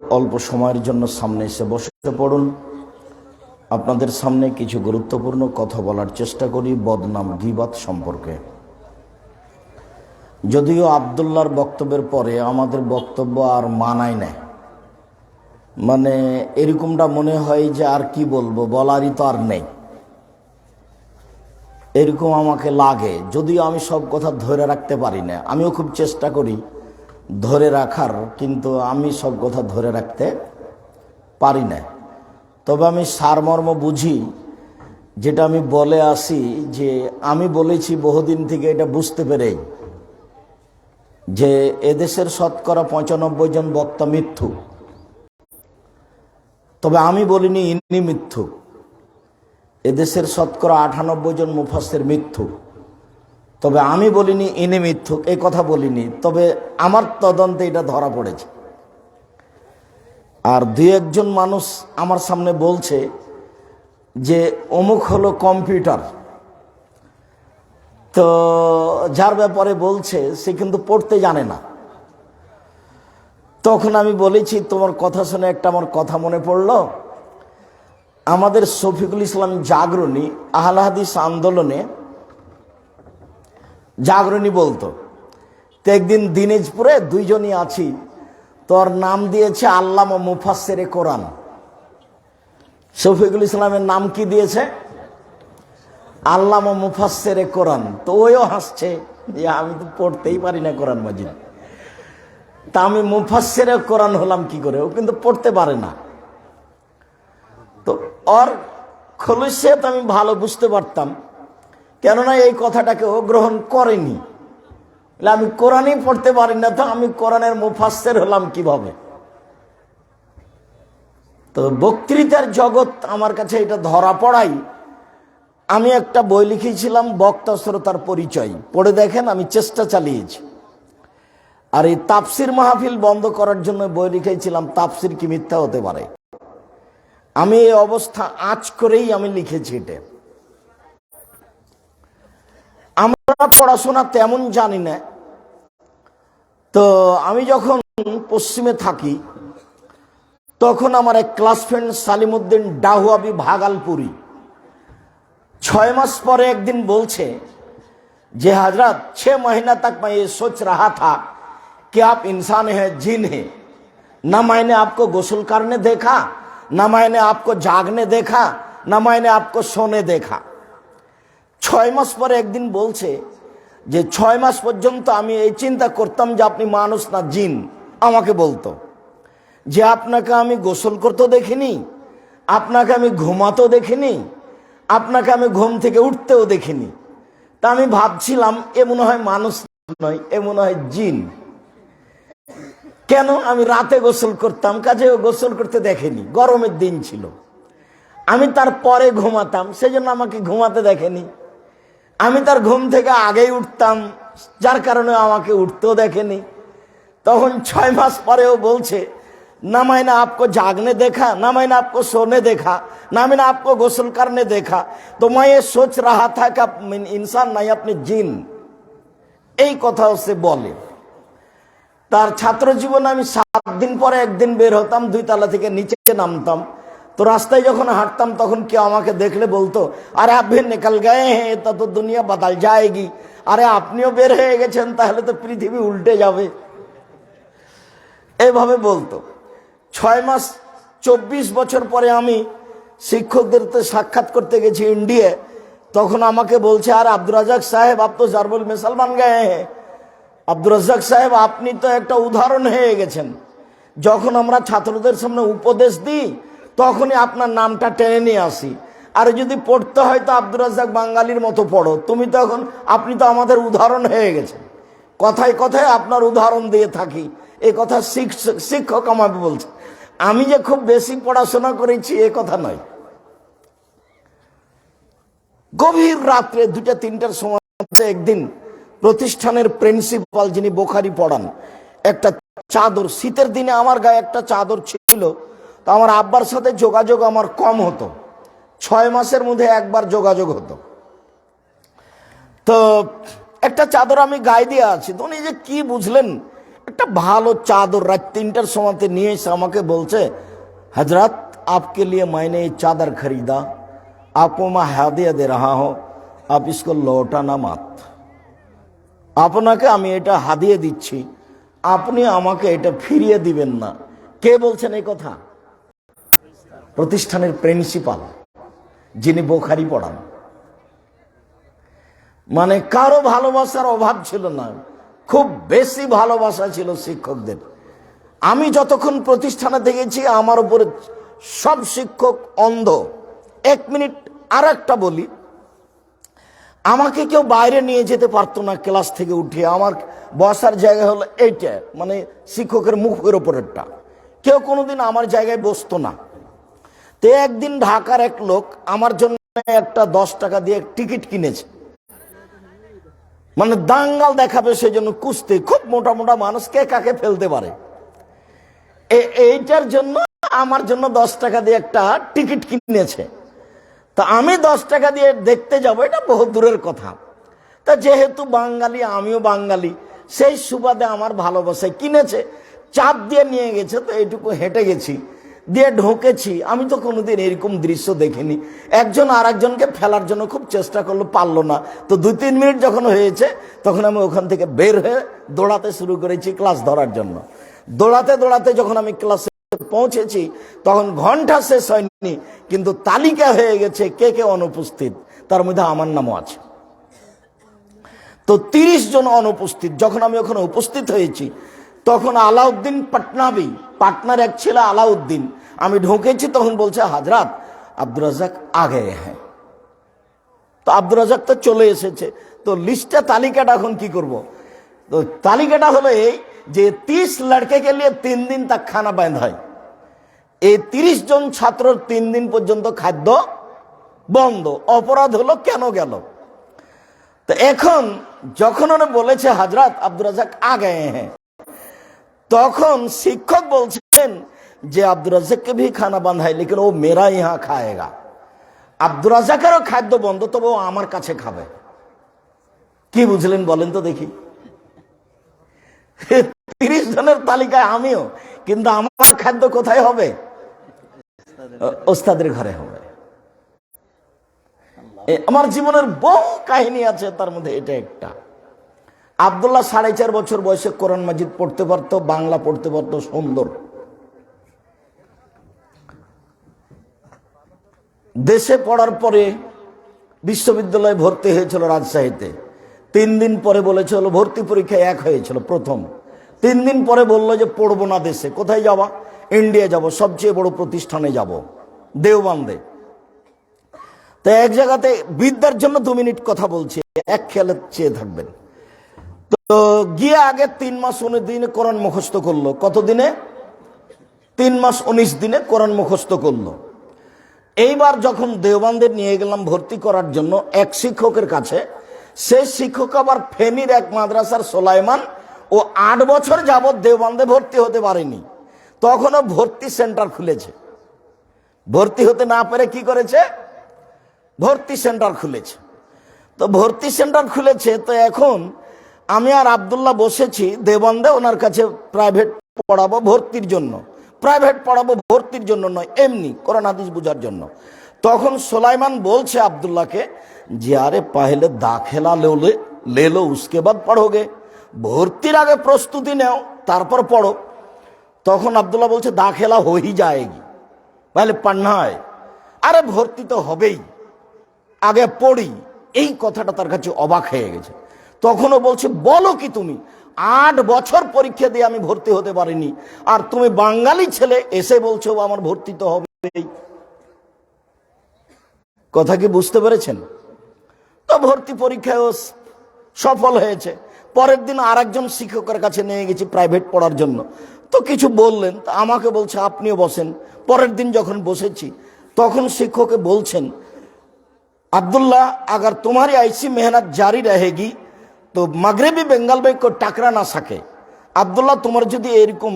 অল্প সময়ের জন্য সামনে এসে বসে পড়ুন। আপনাদের সামনে কিছু গুরুত্বপূর্ণ কথা বলার চেষ্টা করি বদনাম গীবাত সম্পর্কে। যদিও আব্দুল্লাহর বক্তব্যের পরে আমাদের বক্তব্য আর মানায় না, মানে এরকমটা মনে হয় যে আর কি বলবো, বলারই তো আর নেই, এরকম আমাকে লাগে। যদিও আমি সব কথা ধরে রাখতে পারি না, আমিও খুব চেষ্টা করি ধরে রাখার, কিন্তু আমি সব কথা ধরে রাখতে পারি না। তবে আমি সারমর্ম বুঝি, যেটা আমি বলে আসি, যে আমি বলেছি বহুদিন থেকে এটা বুঝতে পেরেই যে এদেশের শতকরা 95 জন বক্তা মিথ্যু। তবে আমি বলিনি ইনি মিথ্যু, এদেশের শতকরা 98 জন মুফাসসির মিথ্যু। তবে আমি বলিনি ইনি মিথ্যু, এই কথা বলিনি। তবে আমার তদন্তে এটা ধরা পড়েছে। আর দুই একজন মানুষ আমার সামনে বলছে যে অমুক হলো কম্পিউটার, তো যার ব্যাপারে বলছে সে কিন্তু পড়তে জানে না। তখন আমি বলেছি, তোমার কথা শুনে একটা আমার কথা মনে পড়লো। আমাদের শফিকুল ইসলাম জাগরণী আহলে হাদিস আন্দোলনে জাগরণী বলতো, তো একদিন দিনাজপুরে দুইজনই আছি, তোর নাম দিয়েছে আল্লামা মুফাসসিরে কোরআন। শফিকুল ইসলামের নাম কি দিয়েছে? আল্লামা মুফাসসিরে কোরআন। তো ওইও হাসছে যে আমি তো পড়তেই পারি না কোরআন মাজিদ, তা আমি মুফাসসিরে কোরআন হলাম কি করে? ও কিন্তু পড়তে পারে না। তো ওর খলুসিয়ত আমি ভালো বুঝতে পারতাম, কেননা এই কথাটাকে ও গ্রহণ করেনি। আমি কোরআনই পড়তে পারি না, তো আমি কোরআনের মুফাসসির হলাম কিভাবে? তো বক্তৃতার জগৎ আমার কাছে এটা ধরা পড়াই। আমি একটা বই লিখেছিলাম বক্তা শ্রোতার পরিচয়, পড়ে দেখেন, আমি চেষ্টা চালিয়েছি। আর এই তাফসির মাহফিল বন্ধ করার জন্য বই লিখেছিলাম তাফসির কি মিথ্যা হতে পারে। আমি এই অবস্থা আঁচ করেই আমি লিখেছি এটা। আমরা পড়াশোনা তেমন জানি না। তো আমি যখন পশ্চিমে থাকি, তখন আমার এক ক্লাস ফ্রেন্ড সালিমউদ্দিন ডাহুয়াবি ভাগালপুরি 6 মাস পরে একদিন বলছে যে हजरत 6 महीना तक मैं ये सोच रहा था कि आप इंसान हैं जिन हैं, ना मैंने आपको गुस्ल करने देखा, ना मैंने आपको जागने देखा, ना मैंने आपको सोने देखा। 6 মাস পরে একদিন বলছে যে 6 মাস পর্যন্ত আমি এই চিন্তা করতাম যে আপনি মানুষ না জিন। আমাকে বলতো যে আপনাকে আমি গোসল করতেও দেখিনি, আপনাকে আমি ঘুমাতেও দেখিনি, আপনাকে আমি ঘুম থেকে উঠতেও দেখিনি। তা আমি ভাবছিলাম এ মনে হয় মানুষ নয়, এ মনে হয় জিন। কেন? আমি রাতে গোসল করতাম, কাজে ও গোসল করতে দেখেনি, গরমের দিন ছিল। আমি তার পরে ঘুমাতাম, সেজন্য আমাকে ঘুমাতে দেখেনি। আমি তার ঘুম থেকে আগেই উঠতাম, যার কারণে আমাকে উঠতেও দেখেনি। তখন 6 মাস পরেও বলছে ना मैंने आपको जागने देखा, ना मैंने आपको सोने देखा, ना मैंने आपको गुस्ल करने देखा, तो मैं ये सोच रहा था कि आप इंसान नहीं अपने जिन। এই কথা সে বলে। তার ছাত্র জীবনে আমি 7 দিন পরে একদিন বের হতাম, 2 তলা থেকে নিচে নামতাম। তো রাস্তায় যখন হাঁটতাম তখন কেউ আমাকে দেখলে বলতো, আরে आप भी निकल गए हैं तो दुनिया बदल जाएगी। আরে আপনিও বের হয়ে গেছেন, তাহলে তো পৃথিবী উল্টে যাবে, এইভাবে বলতো। 6 মাস 24 বছর পরে আমি শিক্ষকদের সাক্ষাৎ করতে গেছি ইন্ডিয়া। তখন আমাকে বলছে, আর আব্দুর রাজ্জাক সাহেব আপ তো জারবুল মিসাল বান গয়ে হ্যাঁ। আব্দুর রাজ্জাক সাহেব আপনি তো একটা উদাহরণ হয়ে গেছেন। যখন আমরা ছাত্রদের সামনে উপদেশ দিই তখনই আপনার নামটা টেনে নিয়ে আসি। আর যদি পড়তে হয় তো আব্দুর রাজ্জাক বাঙালির মতো পড়ো, আপনি তো আমাদের উদাহরণ হয়ে গেছেন। কথায় কথায় আপনার উদাহরণ দিয়ে থাকি, এ কথা শিক্ষক আমাকে বলছে। আমি যে খুব বেশি পড়াশোনা করেছি এ কথা নয়। গভীর রাত্রে 2টা-3টার সময় একদিন প্রতিষ্ঠানের প্রিন্সিপাল, যিনি বুখারী পড়ান, একটা চাদর, শীতের দিনে আমার গায়ে একটা চাদর ছিল। তো আমার আব্বার সাথে যোগাযোগ আমার কম হতো, 6 মাসের মধ্যে একবার যোগাযোগ হতো। তো একটা চাদর আমি গায়ে দিয়ে আছি। তো উনি যে কি বুঝলেন একটা ভালো চাদর রাত 3টার সময়তে নিয়ে এসে আমাকে বলছে, হজরত आपके लिए मैंने ये चादर खरीदा, आपको मैं हदिया दे रहा हूं, आप इसको लौटाना मत। আপনাকে আমি এটা হাদিয়ে দিচ্ছি, আপনি আমাকে এটা ফিরিয়ে দিবেন না। কে বলছেন এই কথা? প্রতিষ্ঠানের প্রিন্সিপাল, যিনি বুখারী পড়ান। মানে কারো ভালোবাসার অভাব ছিল না, খুব বেশি ভালোবাসা ছিল শিক্ষকদের। আমি যতক্ষণ প্রতিষ্ঠানে দেখেছি আমার উপরে সব শিক্ষক অন্ধ। 1 মিনিট আর একটা বলি, আমাকে কেউ বাইরে নিয়ে যেতে পারতো না ক্লাস থেকে উঠিয়ে। আমার বসার জায়গা হলো এইটা, মানে শিক্ষকের মুখের ওপরেরটা। কেউ কোনোদিন আমার জায়গায় বসতো না। তো একদিন ঢাকার এক লোক আমার জন্য একটা 10 টাকা দিয়ে টিকিট কিনেছে, মানে দাঙ্গাল দেখাবে সেজন্য কুস্তি, খুব মোটা মোটা মানুষ কে কাকে ফেলতে পারে, এইটার জন্য আমার জন্য 10 টাকা দিয়ে একটা টিকিট কিনেছে। তা আমি 10 টাকা দিয়ে দেখতে যাব, এটা বহু দূরের কথা। তা যেহেতু বাঙালি, আমিও বাঙালি, সেই সুবাদে আমার ভালোবাসায় কিনেছে, চাপ দিয়ে নিয়ে গেছে। তো এইটুকু হেঁটে গেছি, দিয়ে ঢোকেছি। আমি তো কোনোদিন এরকম দৃশ্য দেখিনি। একজন আর একজনকে ফেলার জন্য খুব চেষ্টা করলো, পারলো না। তো 2-3 মিনিট যখন হয়েছে, তখন আমি ওখান থেকে বের হয়ে দৌড়াতে শুরু করেছি ক্লাস ধরার জন্য। দৌড়াতে দৌড়াতে যখন আমি ক্লাসে পৌঁছেছি, তখন ঘন্টা শেষ হয়নি, কিন্তু তালিকা হয়ে গেছে কে কে অনুপস্থিত। তার মধ্যে আমার নামও আছে। তো 30 জন অনুপস্থিত। যখন আমি ওখানে উপস্থিত হয়েছি, তখন আলাউদ্দিন পাটনাবি, পাটনার এক ছেলে আলাউদ্দিন। আমি ঢুকেছি, তখন বলছে, হযরত আব্দুর রাজ্জাক আ গয়ে হ্যাঁ। তো আব্দুর রাজ্জাক তো চলে এসেছে। তো লিস্টটা, তালিকাটা এখন কি করব? তো তালিকাটা হলো এই যে 30 লড়কে কে লিয়ে 3 দিন তক খানা বন্ধ হয়। এই 30 জন ছাত্রর 3 দিন পর্যন্ত খাদ্য বন্ধ। অপরাধ হলো কেন গেল? তো এখন যখন উনি বলেছে হযরত আব্দুর রাজ্জাক আ গয়ে হ্যাঁ, তখন শিক্ষক বলছেন যে আব্দুর রাজ্জাককে ভি খানা বন্ধ है, लेकिन वो मेरा यहाँ खाएगा। আব্দুর রাজ্জাকেরও খাদ্য বন্ধ, তবে ও আমার কাছে খাবে। কি বুঝলেন বলেন তো দেখি? 30 জনের তালিকায় আমিও, কিন্তু আমার খাদ্য কোথায় হবে? ওস্তাদের ঘরে হবে। আমার জীবনের বহু কাহিনী আছে, তার মধ্যে এটা একটা। আব্দুল্লাহ 4.5 বছর বয়সে কোরআন মাজিদ পড়তে পারতো, বাংলা পড়তে পারতো সুন্দর। দেশে পড়ার পরে বিশ্ববিদ্যালয়ে ভর্তি হয়েছিল রাজশাহীতে। 3 দিন পরে বলেছিল, ভর্তি পরীক্ষায় 1 হয়েছিল প্রথম। 3 দিন পরে বললো যে পড়বো না দেশে। কোথায় যাবা? ইন্ডিয়া যাব, সবচেয়ে বড় প্রতিষ্ঠানে যাব, দেওবন্দে। তো এক জায়গাতে বিদ্যার জন্য 2 মিনিট কথা বলছি, এক খেয়ালে চেয়ে থাকবেন। তো গিয়ে আগে 3 মাস 19 দিনে কোরআন মুখস্থ করলো। কত দিনে? 3 মাস 19 দিনে কোরআন মুখস্থ করলো। এইবার যখন দেওবন্দে নিয়ে গেলাম ভর্তি করার জন্য এক শিক্ষকের কাছে, সেই শিক্ষক আবার ফেনীর এক মাদ্রাসার সোলাইমান, ও 8 বছর যাবৎ দেওবন্দে ভর্তি হতে পারেনি। তখনও ভর্তি সেন্টার খুলেছে। ভর্তি হতে না পেরে কি করেছে? ভর্তি সেন্টার খুলেছে। তো ভর্তি সেন্টার খুলেছে। তো এখন আমি আর আব্দুল্লাহ বসেছি দেওবন্দে, ওনার কাছে প্রাইভেট পড়াবো ভর্তির জন্য। প্রাইভেট পড়াবো ভর্তির জন্য নয়, এমনি কোরআন হাদিস বোঝার জন্য। তখন সোলাইমান বলছে আব্দুল্লাহকে যে আরে পহলে দাখিলা ले लो, उसके बाद पढ़ोगे, ভর্তির আগে প্রস্তুতি নাও, তারপর পড়ো। তখন আব্দুল্লাহ বলছে দাখিলা हो ही जाएगी, पहले पढ़ना है। আরে ভর্তি তো হবেই, আগে পড়ি। এই কথাটা তার কাছে অবাক হয়ে গেছে। তখনও বলছে বলো কি তুমি, 8 বছর পরীক্ষা দিয়ে আমি ভর্তি হতে পারিনি, আর তুমি বাঙালি ছেলে এসে বলছো আমার ভর্তি তো হবেই। কথা কি বুঝতে পেরেছেন? তো ভর্তি পরীক্ষায় সফল হয়েছে। পরের দিন আরেকজন শিক্ষকের কাছে নিয়ে গেছি প্রাইভেট পড়ার জন্য। তো কিছু বললেন, তা আমাকে বলছে আপনিও বসেন। পরের দিন যখন বসেছি, তখন শিক্ষককে বলছেন अब्दुल्ला अगर तुम्हारी ऐसी मेहनत जारी रहेगी तो मगरबी बेंगल में कोई टकरा ना सके। আব্দুল্লাহ তোমার যদি এরকম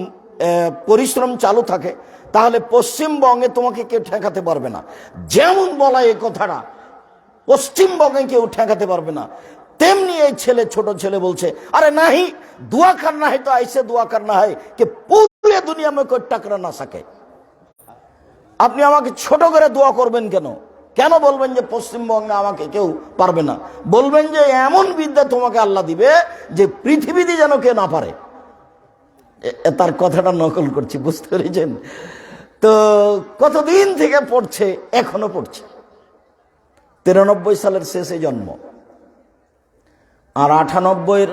পরিশ্রম চালু থাকে, তাহলে পশ্চিমবঙ্গে তোমাকে কেউ ঠেকাতে পারবে না। যেমন বলা এই কথাটা, পশ্চিমবঙ্গে কেউ ঠেকাতে পারবে না। তেমনি এই ছেলে, ছোট ছেলে বলছে, আরে নাহি दुआ करना है तो ऐसे दुआ करना है कि पूरे दुनिया में कोई टकरा ना सके। আপনি আমাকে ছোট করে দোয়া করবেন কেন? কেন বলবেন যে পশ্চিমবঙ্গে আমাকে কেউ পারবে না? বলবেন যে এমন বিদ্যা তোমাকে আল্লাহ দিবে যে পৃথিবীতে যেন কেউ না পারে। তার কথাটা নকল করছি, বুঝতে পেরেছেন তো? কতদিন থেকে পড়ছে, এখনো পড়ছে। 93 সালের শেষে জন্ম, আর 98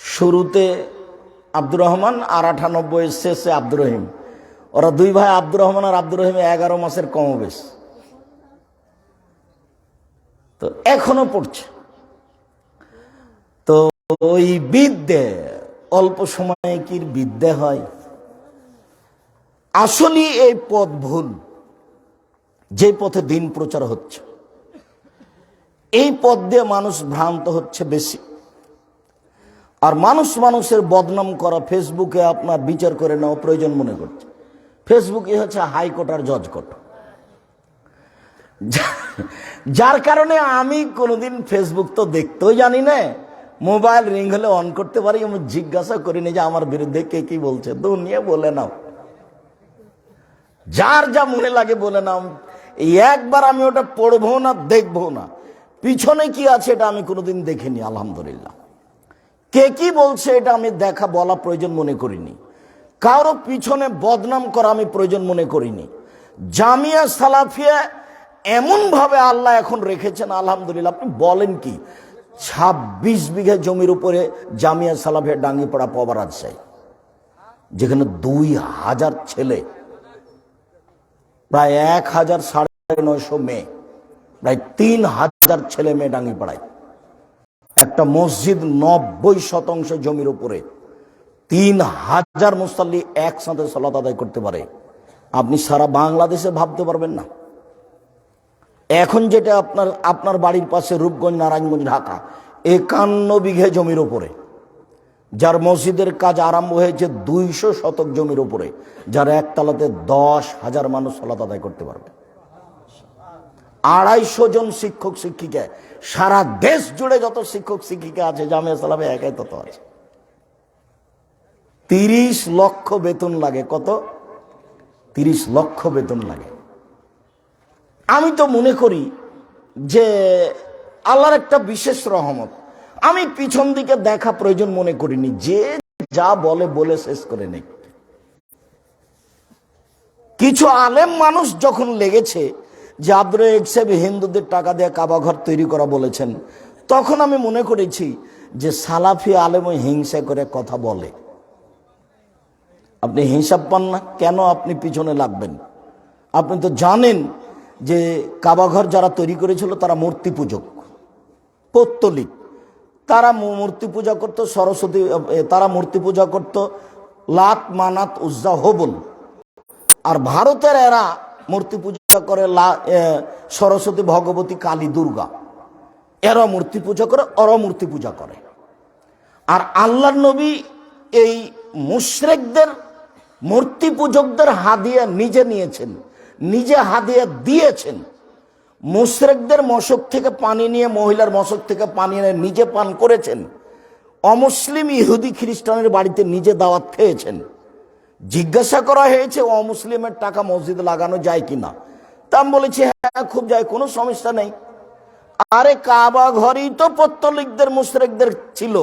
শুরুতে আব্দুর রহমান, আর 98 শেষে আব্দুর রহিম। ওরা দুই ভাই, আব্দুর রহমান আর আব্দুর রহিম 11 মাসের কমবেশ। তো এখনো পড়ছে। তো ওই বিদ্যে অল্প সময়ে কি বিদ্যে হয়? আসলে এই পথ ভুল। যে পথে দিন প্রচার হচ্ছে, এই পথ দিয়ে মানুষ ভ্রান্ত হচ্ছে বেশি। আর মানুষ মানুষের বদনাম করা, ফেসবুকে আপনার বিচার করে নেওয়া প্রয়োজন মনে করছে। ফেসবুকে হচ্ছে হাইকোর্ট আর জজ কোর্ট, যার কারণে আমি কোনোদিন ফেসবুক তো দেখতেও জানি না, মোবাইল রিং হলে অন করতে পারি, আমি জিজ্ঞাসা করিনি যে আমার বিরুদ্ধে কে কি বলছে। দুনিয়া বলে নাও, যার যা মনে লাগে বলে নাও। একবার আমি ওটা পড়বো না, দেখবো না, পিছনে কি আছে এটা আমি কোনোদিন দেখিনি। আলহামদুলিল্লাহ, কে কি বলছে এটা আমি দেখা বলা প্রয়োজন মনে করিনি। কারো পিছনে বদনাম করা আমি প্রয়োজন মনে করিনি। জামিয়া সালাফিয়া এমন ভাবে আল্লাহ এখন রেখেছেন, আলহামদুলিল্লাহ। আপনি বলেন কি, 26 বিঘা জমির উপরে জামিয়া সালাফিয়া ডাঙ্গিপাড়া পাওয়া রাজশাহী, যেখানে 2000 ছেলে, প্রায় 1950 মেয়ে, প্রায় 3000 ছেলে মেয়ে ডাঙ্গিপাড়ায়। একটা মসজিদ 90% জমির উপরে, 3000 মুসাল্লি একসাথে সালাত আদায় করতে পারে। আপনি সারা বাংলাদেশে ভাবতে পারবেন না। এখন যেটা আপনার বাড়ির পাশে রূপগঞ্জ, নারায়ণগঞ্জ, ঢাকা, 51 বিঘা জমির উপরে, যার মসজিদের কাজ আরম্ভ হয়েছে 200 শতক জমির উপরে, যার একতলাতে 10,000 মানুষ সালাত আদায় করতে পারবে। 250 জন শিক্ষক শিক্ষিকা, সারা দেশ জুড়ে যত শিক্ষক শিক্ষিকা আছে জামিয়া সালাফিয়া একাই তত আছে। 30 লক্ষ বেতন লাগে। কত? 30 লক্ষ বেতন লাগে। আমি তো মনে করি যে আল্লাহর একটা বিশেষ রহমত। আমি পিছন দিকে দেখা প্রয়োজন মনে করিনি, যে যা বলে শেষ করে নেই। কিছু আলেম মানুষ যখন লেগেছে যে আব্দুর রাজ্জাক সাহেব হিন্দুদের টাকা দিয়ে কাবা ঘর তৈরি করা বলেছেন, তখন আমি মনে করেছি যে সালাফি আলেমও হিংসা করে কথা বলে। আপনি হিসাব পান না কেন? আপনি পিছনে লাগবেন। আপনি তো জানেন যে কাবা ঘর যারা তৈরি করেছিল তারা মূর্তি পূজক, পৌত্তলিক। তারা মূর্তি পূজা করত সরস্বতী, তারা মূর্তি পূজা করত লাত, মানাত, উজ্জা, হবল। আর ভারতের এরা মূর্তি পূজা করে সরস্বতী, ভগবতী, কালী, দুর্গা। এরা মূর্তি পূজা করে, ওরা মূর্তি পূজা করে। আর আল্লাহর নবী এই মুশরিকদের, মূর্তি পূজকদের হাদিয়া নিজে নিয়েছেন, নিজে হাদিয়া দিয়েছেন। মুশরিকদের মশক থেকে পানি নিয়ে, মহিলার মশক থেকে পানি নিয়ে নিজে পান করেছেন। অমুসলিম ইহুদি খ্রিস্টানের বাড়িতে নিজে দাওয়াত খেয়েছেন। জিজ্ঞাসা করা হয়েছে অমুসলিমের টাকা মসজিদ লাগানো যায় কিনা, তা আমি বলেছি হ্যাঁ খুব যায়, কোনো সমস্যা নেই। আরে কাবা ঘরই তো পৌত্তলিকদের, মুশরিকদের ছিল।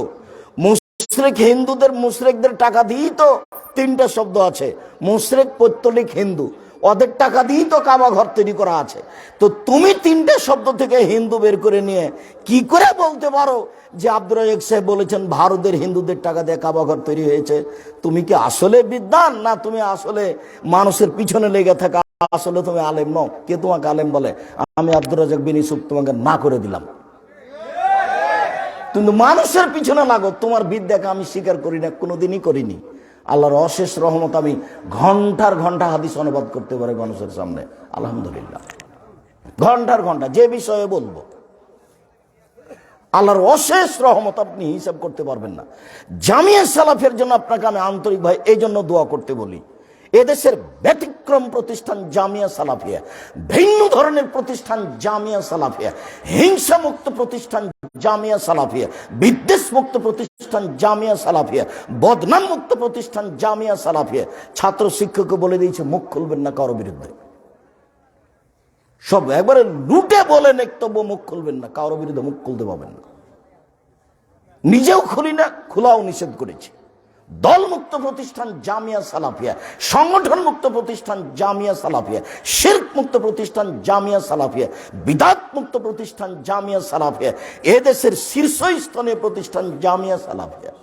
মুশরিক হিন্দুদের, মুশরিকদের টাকা দিয়েই তো 3টা শব্দ আছে, মুশরিক, পৌত্তলিক, হিন্দু। ওদের টাকা দিয়েই তো কাবা ঘর তৈরি করা আছে। তো তুমি 3টে শব্দ থেকে হিন্দু বের করে নিয়ে কি করে বলতে পারো যে আব্দুর রাজ্জাক সাহেব বলেছেন ভারতের হিন্দুদের টাকা দিয়ে কাবা ঘর তৈরি হয়েছে? তুমি কি আসলে বিদ্বান, না তুমি আসলে মানুষের পিছনে লেগে থাকা? আসলে তুমি আলেম নও। কে তোমাকে আলেম বলে? আমি আব্দুর রাজ্জাক বিন ইউসুফ তোমাকে না করে দিলাম। কিন্তু মানুষের পিছনে লাগো। তোমার বিদ্যাকে আমি স্বীকার করি না, কোনোদিনই করিনি। আল্লাহর অশেষ রহমত, আমি ঘন্টার ঘন্টা হাদিস অনুবাদ করতে পারি মানুষের সামনে, আলহামদুলিল্লাহ। ঘন্টার ঘন্টা যে বিষয়ে বলবো, আল্লাহর অশেষ রহমত, আপনি হিসাব করতে পারবেন না। জামিয়া সালাফের জন্য আপনাকে আমি আন্তরিক ভাই এই জন্য দোয়া করতে বলি। এদেশের ব্যতিক্রম প্রতিষ্ঠান জামিয়া সালাফিয়া, ভিন্ন ধরনের প্রতিষ্ঠান জামিয়া সালাফিয়া, হিংসা মুক্ত প্রতিষ্ঠান জামিয়া সালাফিয়া, বিদ্বেষ মুক্ত প্রতিষ্ঠান জামিয়া সালাফিয়া, বদনাম মুক্ত প্রতিষ্ঠান জামিয়া সালাফিয়া। ছাত্র শিক্ষককে বলে দিয়েছে মুখ খুলবেন না কারো বিরুদ্ধে, সব একবারে লুটে বলেন একটু মুখ খুলবেন না, কারো বিরুদ্ধে মুখ খুলতে পাবেন না। নিজেও খুলি না, খোলাও নিষেধ করেছি। দল মুক্ত প্রতিষ্ঠান জামিয়া সালাফিয়া, সংগঠন মুক্ত প্রতিষ্ঠান জামিয়া সালাফিয়া, শিরক মুক্ত প্রতিষ্ঠান জামিয়া সালাফিয়া, বিদআত মুক্ত প্রতিষ্ঠান জামিয়া সালাফিয়া, এদেশের শীর্ষস্থানীয় প্রতিষ্ঠান জামিয়া সালাফিয়া।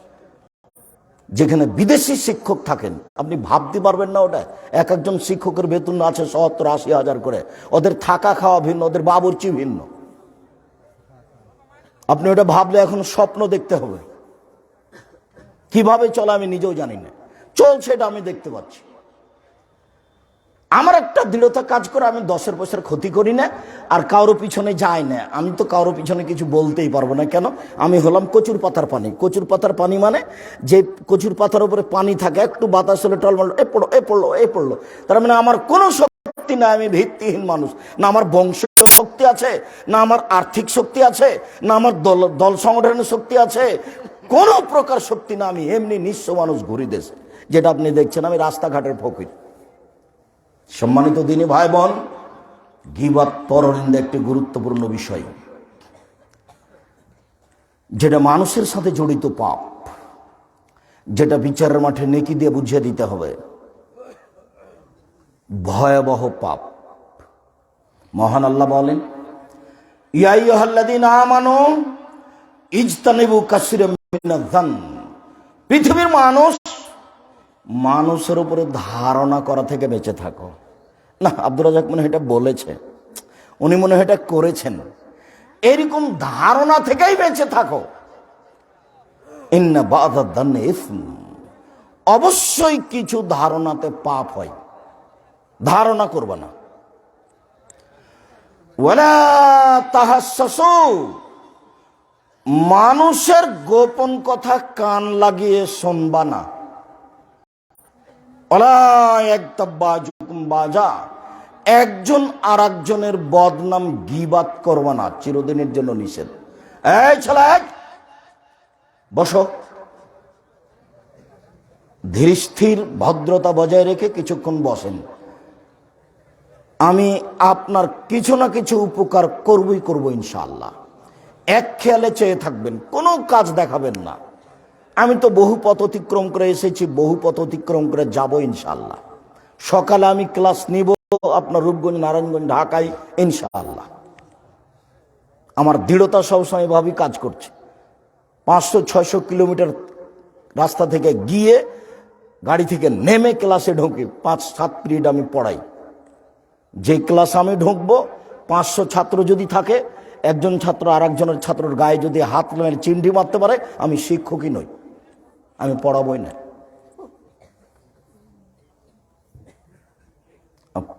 যেখানে বিদেশি শিক্ষক থাকেন, আপনি ভাবতে পারবেন না ওটা। এক একজন শিক্ষকের বেতন আছে ৭০-৮০ হাজার করে, ওদের থাকা খাওয়া ভিন্ন, ওদের বাবুর্চি ভিন্ন। আপনি ওটা ভাবলে এখন স্বপ্ন দেখতে হবে। কিভাবে চলে আমি নিজেও জানি না, চলছে এটা আমি দেখতে পাচ্ছি। আমার একটা দৃঢ়তা কাজ করে, আমি 10 পয়সার ক্ষতি করি না, আর কারো পিছনে যাই না। আমি তো কারো পিছনে কিছু বলতেই পারবো না। কেন? আমি হলাম কচুর পাতার পানি। কচুর পাতার পানি মানে যে কচুর পাতার উপরে পানি থাকে, একটু বাতাস হলে টলমল এ পড়লো এ পড়লো এ পড়লো, তার মানে আমার কোনো শক্তি না, আমি ভিত্তিহীন মানুষ। না আমার বংশ শক্তি আছে, না আমার আর্থিক শক্তি আছে, না আমার দল সংগঠনের শক্তি আছে, কোনো প্রকার শক্তি না। আমি এমনি নিঃস্ব মানুষ ঘুরি দেশে, যেটা আপনি দেখছেন আমি রাস্তাঘাটের ফকির। সম্মানিত দিনী ভাই বোন, গীবত পরনিন্দা একটি গুরুত্বপূর্ণ বিষয়, যেটা মানুষের সাথে জড়িত পাপ, যেটা বিচারের মাঠে নেকি দিয়ে বুঝিয়ে দিতে হবে। ভয়াবহ পাপ। মহান আল্লাহ বলেন, ইয়া আইয়ুহাল্লাযীনা আমানু ইজতানিবু কাসীরাম মিনাজ যান। পৃথিবীর মানুষের উপরে ধারণা করা থেকে বেঁচে থাকো। না, আব্দুর রাজ্জাক মনে হয় এটা বলেছে, উনি মনে হয় এটা করেছেন। এরকম ধারণা থেকেই বেঁচে থাকো। ইন্না বা'দাদ যান্নি ইসম, অবশ্যই কিছু ধারণাতে পাপ হয়, ধারণা করবে না। ওয়ালা তাহাসসু, মানুষের গোপন কথা কান লাগিয়ে শুনবা না। একজন আর একজনের বদনাম গীবাত করবা না, চিরদিনের জন্য নিষেধ। এই ছেলে বসো, ধীর স্থির ভদ্রতা বজায় রেখে কিছুক্ষণ বসেন। আমি আপনার কিছু না কিছু উপকার করবই করব ইনশাআল্লাহ। এক খেয়ালে চেয়ে থাকবেন, কোনো কাজ দেখাবেন না। আমি তো বহু পথ অতিক্রম করে এসেছি, বহু পথ অতিক্রম করে যাব ইনশাআল্লাহ। সকালে আমি ক্লাস নিব আপনার রূপগঞ্জ, নারায়ণগঞ্জ, ঢাকায় ইনশাআল্লাহ। আমার দৃঢ়তা সবসময় ভাবে কাজ করছে। 500-600 কিলোমিটার রাস্তা থেকে গিয়ে গাড়ি থেকে নেমে ক্লাসে ঢুকে 5-7 পিরিয়ড আমি পড়াই। যে ক্লাস আমি ঢুকবো, 500 ছাত্র যদি থাকে, একজন ছাত্র আর একজনের ছাত্রের গায়ে যদি হাত মেরে চিমটি মারতে পারে, আমি শিক্ষকই নই, আমি পড়াবই না।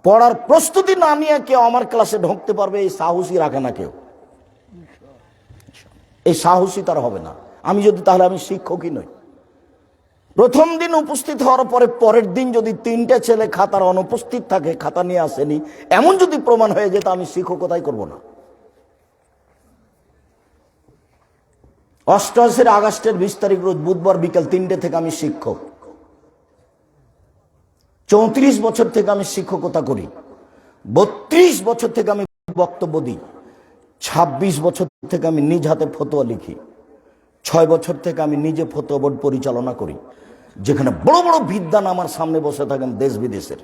পড়ার প্রস্তুতি না নিয়ে কেউ আমার ক্লাসে ঢুকতে পারবে, এই সাহসী রাখে না কেউ, এই সাহসী তার হবে না। আমি যদি, তাহলে আমি শিক্ষকই নই। প্রথম দিন উপস্থিত হওয়ার পরে পরের দিন যদি 3টে ছেলে খাতার অনুপস্থিত থাকে, খাতা নিয়ে আসেনি, এমন যদি প্রমাণ হয়ে যেত, আমি শিক্ষকতাই করব না। 88 আগস্টের 20 তারিখ রোজ বুধবার বিকেল 3টে থেকে আমি শিক্ষক। 34 বছর থেকে আমি শিক্ষকতা করি। 32 বছর থেকে আমি বক্তব্য দিই। 26 বছর থেকে আমি নিজ হাতে ফতোয়া লিখি। 6 বছর থেকে আমি নিজে ফতোয়া বোর্ড পরিচালনা করি, যেখানে বড় বড় বিদ্বান আমার সামনে বসে থাকেন দেশ বিদেশের।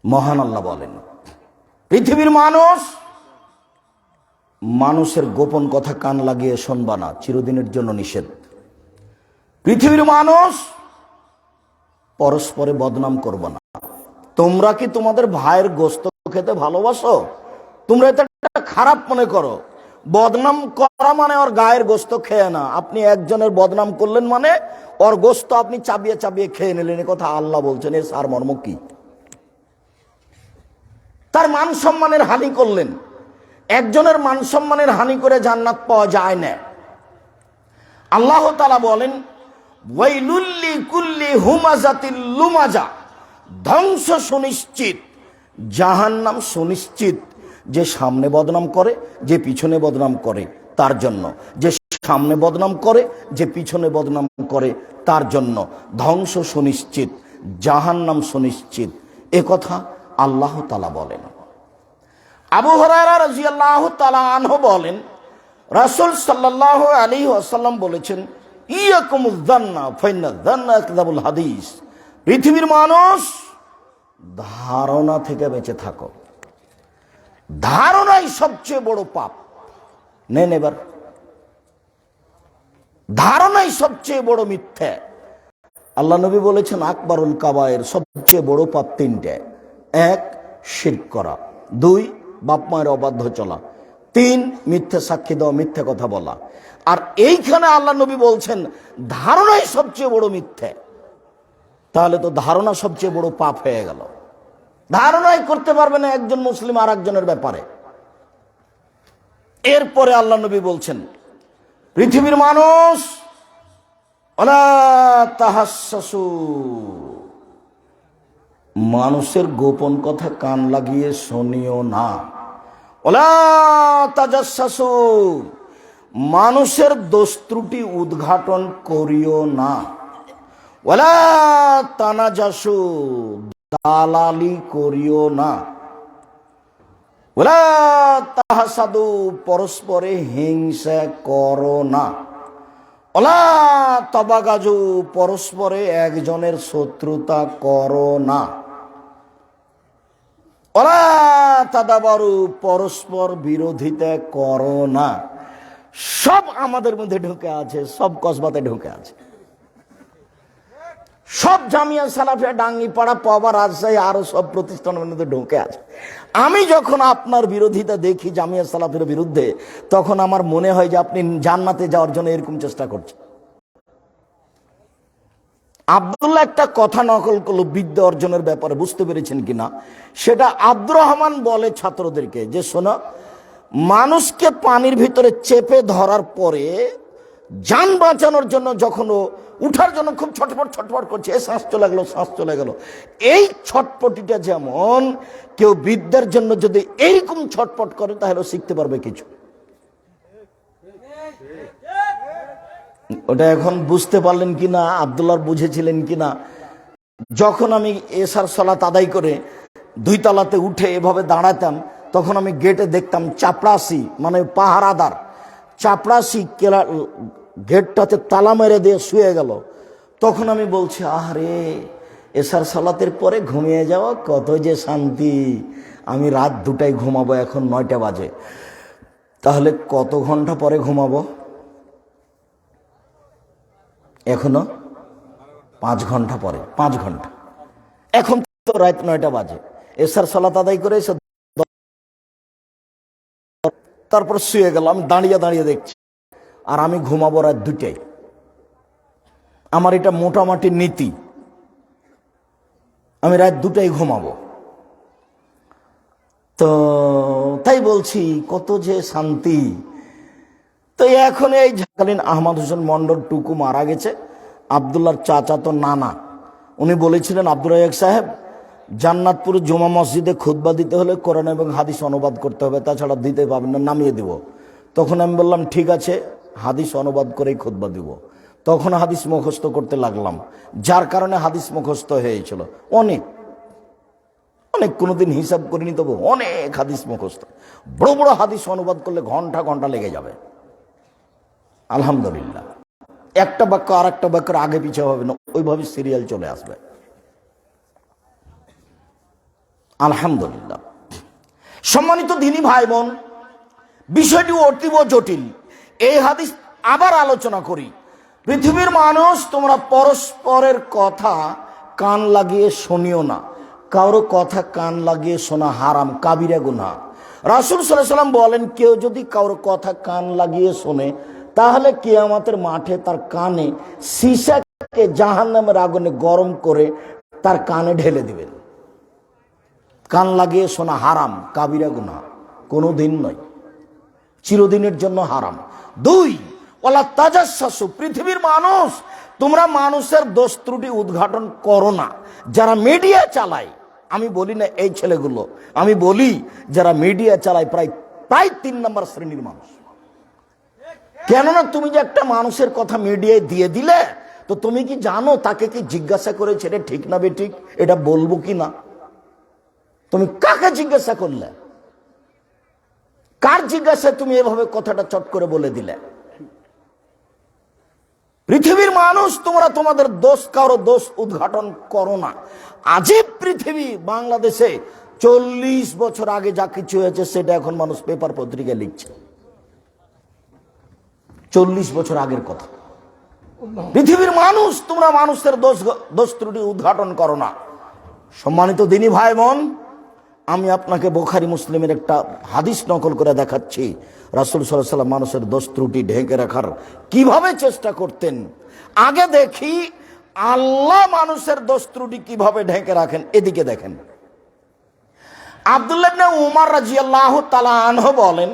মহান আল্লাহ বলেন, পৃথিবীর মানুষের গোপন কথা কান লাগিয়ে শুনবা না, চিরদিনের জন্য নিষেধ। পৃথিবীর মানুষ পরস্পরে বদনাম করবা না। তোমরা কি তোমাদের ভাইয়ের গোশত খেতে ভালোবাসো? তোমরা এটা খারাপ মনে করো। বদনাম করা মানে ওর গায়ের গোশত খেয়ে না। আপনি একজনের বদনাম করলেন মানে ওর গোশত আপনি চাবিয়ে চাবিয়ে খেয়ে নিলেন, এ কথা আল্লাহ বলছেন। এর সারমর্ম কি? তার মান সম্মানের হানি করলেন। একজনের মান সম্মানের হানি করে জান্নাত পাওয়া যায় না। আল্লাহ তাআলা বলেন, ওয়াইলুল লিকুল্লি হুমাজাতিল লুমাজা, ধ্বংস সুনিশ্চিত, জাহান্নাম সুনিশ্চিত, যে সামনে বদনাম করে, যে পিছনে বদনাম করে তার জন্য, যে সামনে বদনাম করে, যে পিছনে বদনাম করে তার জন্য ধ্বংস সুনিশ্চিত, জাহান্নাম সুনিশ্চিত। এ কথা আল্লাহ তাআলা বলেন। আবু হুরায়রা রাদিয়াল্লাহু তাআলা আনহু বলেন, রাসূল সাল্লাল্লাহু আলাইহি ওয়াসাল্লাম বলেছেন, ইয়াকুমুয যান্না ফাইন্না যান্না আকযাবুল হাদিস। পৃথিবীর মানুষ, ধারণা থেকে বেঁচে থাকো। ধারণাই সবচেয়ে বড় পাপ। নেন এবার, ধারণাই সবচেয়ে বড় মিথ্যা। আল্লাহ নবী বলেছেন, আকবরুল কাবায়ের, সবচেয়ে বড় পাপ তিনটে। এক, শিরক করা। দুই, বাপ মায়ের অবাধ্য চলা। তিন, মিথ্যে সাক্ষী দেওয়া, মিথ্যে কথা বলা। আর এইখানে আল্লাহ নবী বলছেন ধারণাই সবচেয়ে বড় মিথ্যে। তাহলে তো ধারণা সবচেয়ে বড় পাপ হয়ে গেল। ধারণাই করতে পারবে না একজন মুসলিম আর একজনের ব্যাপারে। এরপরে আল্লাহ নবী বলছেন, পৃথিবীর মানুষ, ওয়ালা তাহাসসু, মানুষের গোপন কথা কান লাগিয়ে শুনিও না। ওয়ালা তাজাসসু, মানুষের দোষ ত্রুটি উদ্ঘাটন করিও না। ওয়ালা তানাজাসু, দালালি করিও না। ওয়ালা তাহাসাদু, পরস্পরে হিংসা করো না। ওয়ালা তাবাগাজু, পরস্পরে একজনের শত্রুতা করো না। ওয়ালা তাদাবারু, পরস্পর বিরোধিতা করো না। সব আমাদের মধ্যে ঢুকে আছে, সব কসবাতে ঢুকে আছে, সব জামিয়া সালাফিয়া, ডাঙ্গিপাড়া, পাবা, রাজশাহী, আরো সব প্রতিষ্ঠানের মধ্যে ঢুকে আছে। আমি যখন আপনার বিরোধিতা দেখি জামিয়া সালাফির বিরুদ্ধে, তখন আমার মনে হয় যে আপনি জান্নাতে যাওয়ার জন্য এরকম চেষ্টা করছেন। আব্দুল্লাহ একটা কথা নকল করলো বিদ্যা অর্জনের ব্যাপারে, বুঝতে পেরেছেন কিনা সেটা। আব্দুর রহমান বলে ছাত্রদেরকে যে, শোনো, মানুষকে পানির ভিতরে চেপে ধরার পরে যান বাঁচানোর জন্য যখন ও উঠার জন্য খুব ছটফট ছটফট করছে, শ্বাস চলে গেল, শ্বাস চলে গেল, এই ছটপটিটা যেমন কেউ বিদ্যার জন্য যদি এইরকম ছটপট করে, তাহলে শিখতে পারবে কিছু। ওটা এখন বুঝতে পারলেন কিনা, আব্দুল্লাহ বুঝেছিলেন কিনা? যখন আমি এশার সালাত আদায় করে 2 তলাতে উঠে এভাবে দাঁড়াতাম, তখন আমি গেটে দেখতাম চাপড়াশি, মানে পাহারাদার চাপড়াশি গেটটাতে তালা মেরে দিয়ে শুয়ে গেল। তখন আমি বলছি, আরে এশার সালাতের পরে ঘুমিয়ে যাওয়া কত যে শান্তি। আমি রাত 2টায় ঘুমাবো, এখন 9টা বাজে, তাহলে কত ঘন্টা পরে ঘুমাবো? এখনো 5 ঘন্টা পরে, 5 ঘন্টা। এখন তো রাত 9টা বাজে, এশার সালাত আদায় করে এসে তারপর শুয়ে গেল। আমি দাঁড়িয়ে দাঁড়িয়ে দেখছি, আর আমি ঘুমাবো রাত 2টায়। আমার এটা মোটামুটি নীতি, আমি রাত 2টায় ঘুমাবো। তো তাই বলছি কত যে শান্তি। তো এখন এই ঝাকালীন আহমদ হোসেন মন্ডল টুকু মারা গেছে, আবদুল্লাহর চাচা তো নানা, উনি বলেছিলেন, আব্দুর রাজ্জাক সাহেব, জান্নাতপুর জুমা মসজিদে খুতবা দিতে হলে কোরআন এবং হাদিস অনুবাদ করতে হবে, তাছাড়া দিতে পারবেন না, নামিয়ে দিব। তখন আমি বললাম, ঠিক আছে, হাদিস অনুবাদ করেই খুতবা দিব। তখন হাদিস মুখস্থ করতে লাগলাম, যার কারণে হাদিস মুখস্থ হয়েছিল অনেক অনেক, কোনোদিন হিসাব করিনি, তবু অনেক হাদিস মুখস্থ। বড় বড় হাদিস অনুবাদ করলে ঘন্টা ঘন্টা লেগে যাবে। আলহামদুলিল্লাহ, একটা বাক্য আর একটা বাক্যের আগে পিছিয়ে হবে না, ওইভাবে সিরিয়াল চলে আসবে। আলহামদুলিল্লাহ। সম্মানিত দিনী ভাই বোন, বিষয়টি অতীব জটিল। এই হাদিস আবার আলোচনা করি। পৃথিবীর মানুষ, তোমরা পরস্পরের কথা কান লাগিয়ে শুনিও না। কারো কথা কান লাগিয়ে শোনা হারাম, কাবিরা গুনাহ। রাসূল সাল্লাল্লাহু আলাইহি ওয়াসাল্লাম বলেন, কেউ যদি কারো কথা কান লাগিয়ে শোনে, তাহলে কিয়ামতের মাঠে তার কানে সীসাকে জাহান্নামের আগুনে গরম করে তার কানে ঢেলে দিবেন। কান লাগিয়ে শোনা হারাম, কাবিরা গুনাহ, কোনো দিন নয়, চিরদিনের জন্য হারাম। 2, ওয়ালা তাজাসসু, পৃথিবীর মানুষ তোমরা মানুষের দোষ ত্রুটি উদ্ঘাটন করো না। যারা মিডিয়া চালায়, আমি বলি না এই ছেলেগুলো, আমি বলি যারা মিডিয়া চালায় প্রায় 3 নম্বর শ্রেণীর মানুষ। কেননা তুমি যে একটা মানুষের কথা মিডিয়ায় দিয়ে দিলে, তো তুমি কি জানো তাকে কি জিজ্ঞাসা করেছে এটা ঠিক না বেঠিক, এটা বলবো কি না? তুমি কাকে জিজ্ঞাসা করলে? কার জিজ্ঞাসায় তুমি এভাবে কথাটা চট করে বলে দিলে? পৃথিবীর মানুষ, তোমরা তোমাদের দোষ, কারো দোষ উদ্ঘাটন করো না। আজীব পৃথিবী বাংলাদেশে 40 বছর আগে যা কিছু হয়েছে সেটা এখন মানুষ পেপার পত্রিকায় লিখছে। 40 বছর আগের কথা। পৃথিবীর মানুষ, তোমরা মানুষের দোষ ত্রুটি উদ্ঘাটন করো না। সম্মানিত দিনী ভাই বোন, আমি আপনাকে বুখারী মুসলিমের একটা হাদিস নকল করে দেখাচ্ছি। রাসূল সাল্লাল্লাহু আলাইহি ওয়াসাল্লাম মানুষের দোষ ত্রুটি ঢেকে রাখার কিভাবে চেষ্টা করতেন। আগে দেখি আল্লাহ মানুষের দোষ ত্রুটি কিভাবে ঢেকে রাখেন। এদিকে দেখেন, আব্দুল্লাহ ইবনে উমর রাদিয়াল্লাহু তাআলা আনহু বলেন,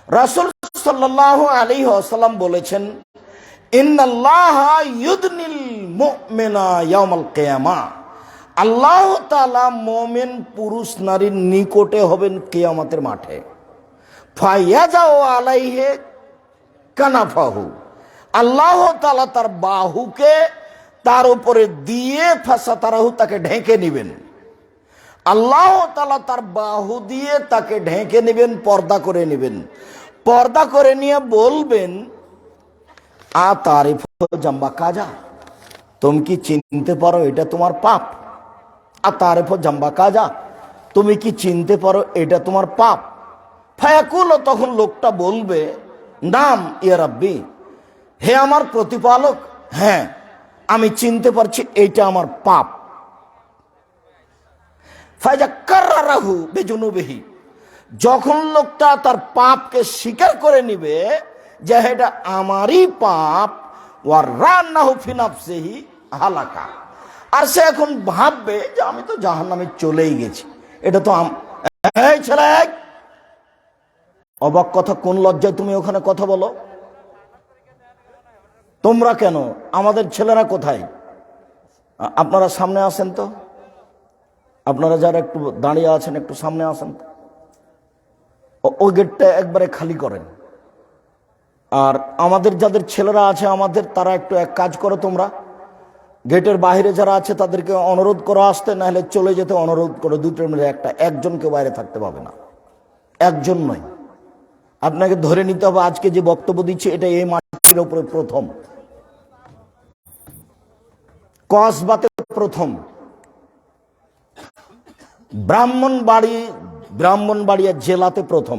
রাসূল সাল্লাল্লাহু আলাইহি ওয়াসাল্লাম বলেছেন, ইন্নাল্লাহা ইউদনিল মুমিনা ইয়াউমাল কিয়ামাহ, আল্লাহ তাআলা মুমিন পুরুষ নারীর নিকটে হবেন কিয়ামতের মাঠে। ফায়াজাউ আলাইহি কানাফাহু, আল্লাহ তাআলা তার বাহুকে তার উপরে দিয়ে ফাসাতারাহু, তাকে ঢেকে নেবেন। আল্লাহ তাআলা তার বাহু দিয়ে তাকে ঢেকে নেবেন, পর্দা করে নেবেন। পর্দা করে নিয়ে বলবেন, আ তারিফ জাম্বা কাজা, তুমি কি চিনতে পারো এটা তোমার পাপ? আ তারিফ জাম্বা কাজা, তুমি কি চিনতে পারো এটা তোমার পাপ? ফায়াকুল, তখন লোকটা বলবে, নাম ইয়া রাব্বি, হে আমার প্রতিপালক, হ্যাঁ আমি চিনতে পারছি এইটা আমার পাপ। ফায়াক্কারাহু বিজুনুবিহি, যখন লোকটা তার পাপকে স্বীকার করে নিবে যে এটা আমারই পাপ, ওয়ারান্নাহু ফি নাফসিহি হালাকা, আর সে এখন ভাববে যে আমি তো জাহান্নামে চলেই গেছি, এটা তো এই ছেলে, অবাক কথা, কোন লজ্জায় তুমি ওখানে কথা বলো? তোমরা কেন, আমাদের ছেলেরা কোথায়? আপনারা সামনে আসেন তো, আপনারা যারা একটু দাঁড়িয়ে আছেন একটু সামনে আসেন, ওই গেটটা একবারে খালি করেন। আর আমাদের যাদের ছেলেরা আছে আমাদের, তারা একটু এক কাজ করো, তোমরা গেটের বাইরে যারা আছে তাদেরকে অনুরোধ করো আসতে, না হলে চলে যেতে অনুরোধ করো। দুটোর মধ্যে একটা, একজনকে বাইরে থাকতে পাবে না, একজন নয়। আপনাকে ধরে নিতে হবে আজকে যে বক্তব্য দিচ্ছে এটা এই মাটির উপরে প্রথম, কসবাতে প্রথম, ব্রাহ্মণবাড়িয়া জেলাতে প্রথম,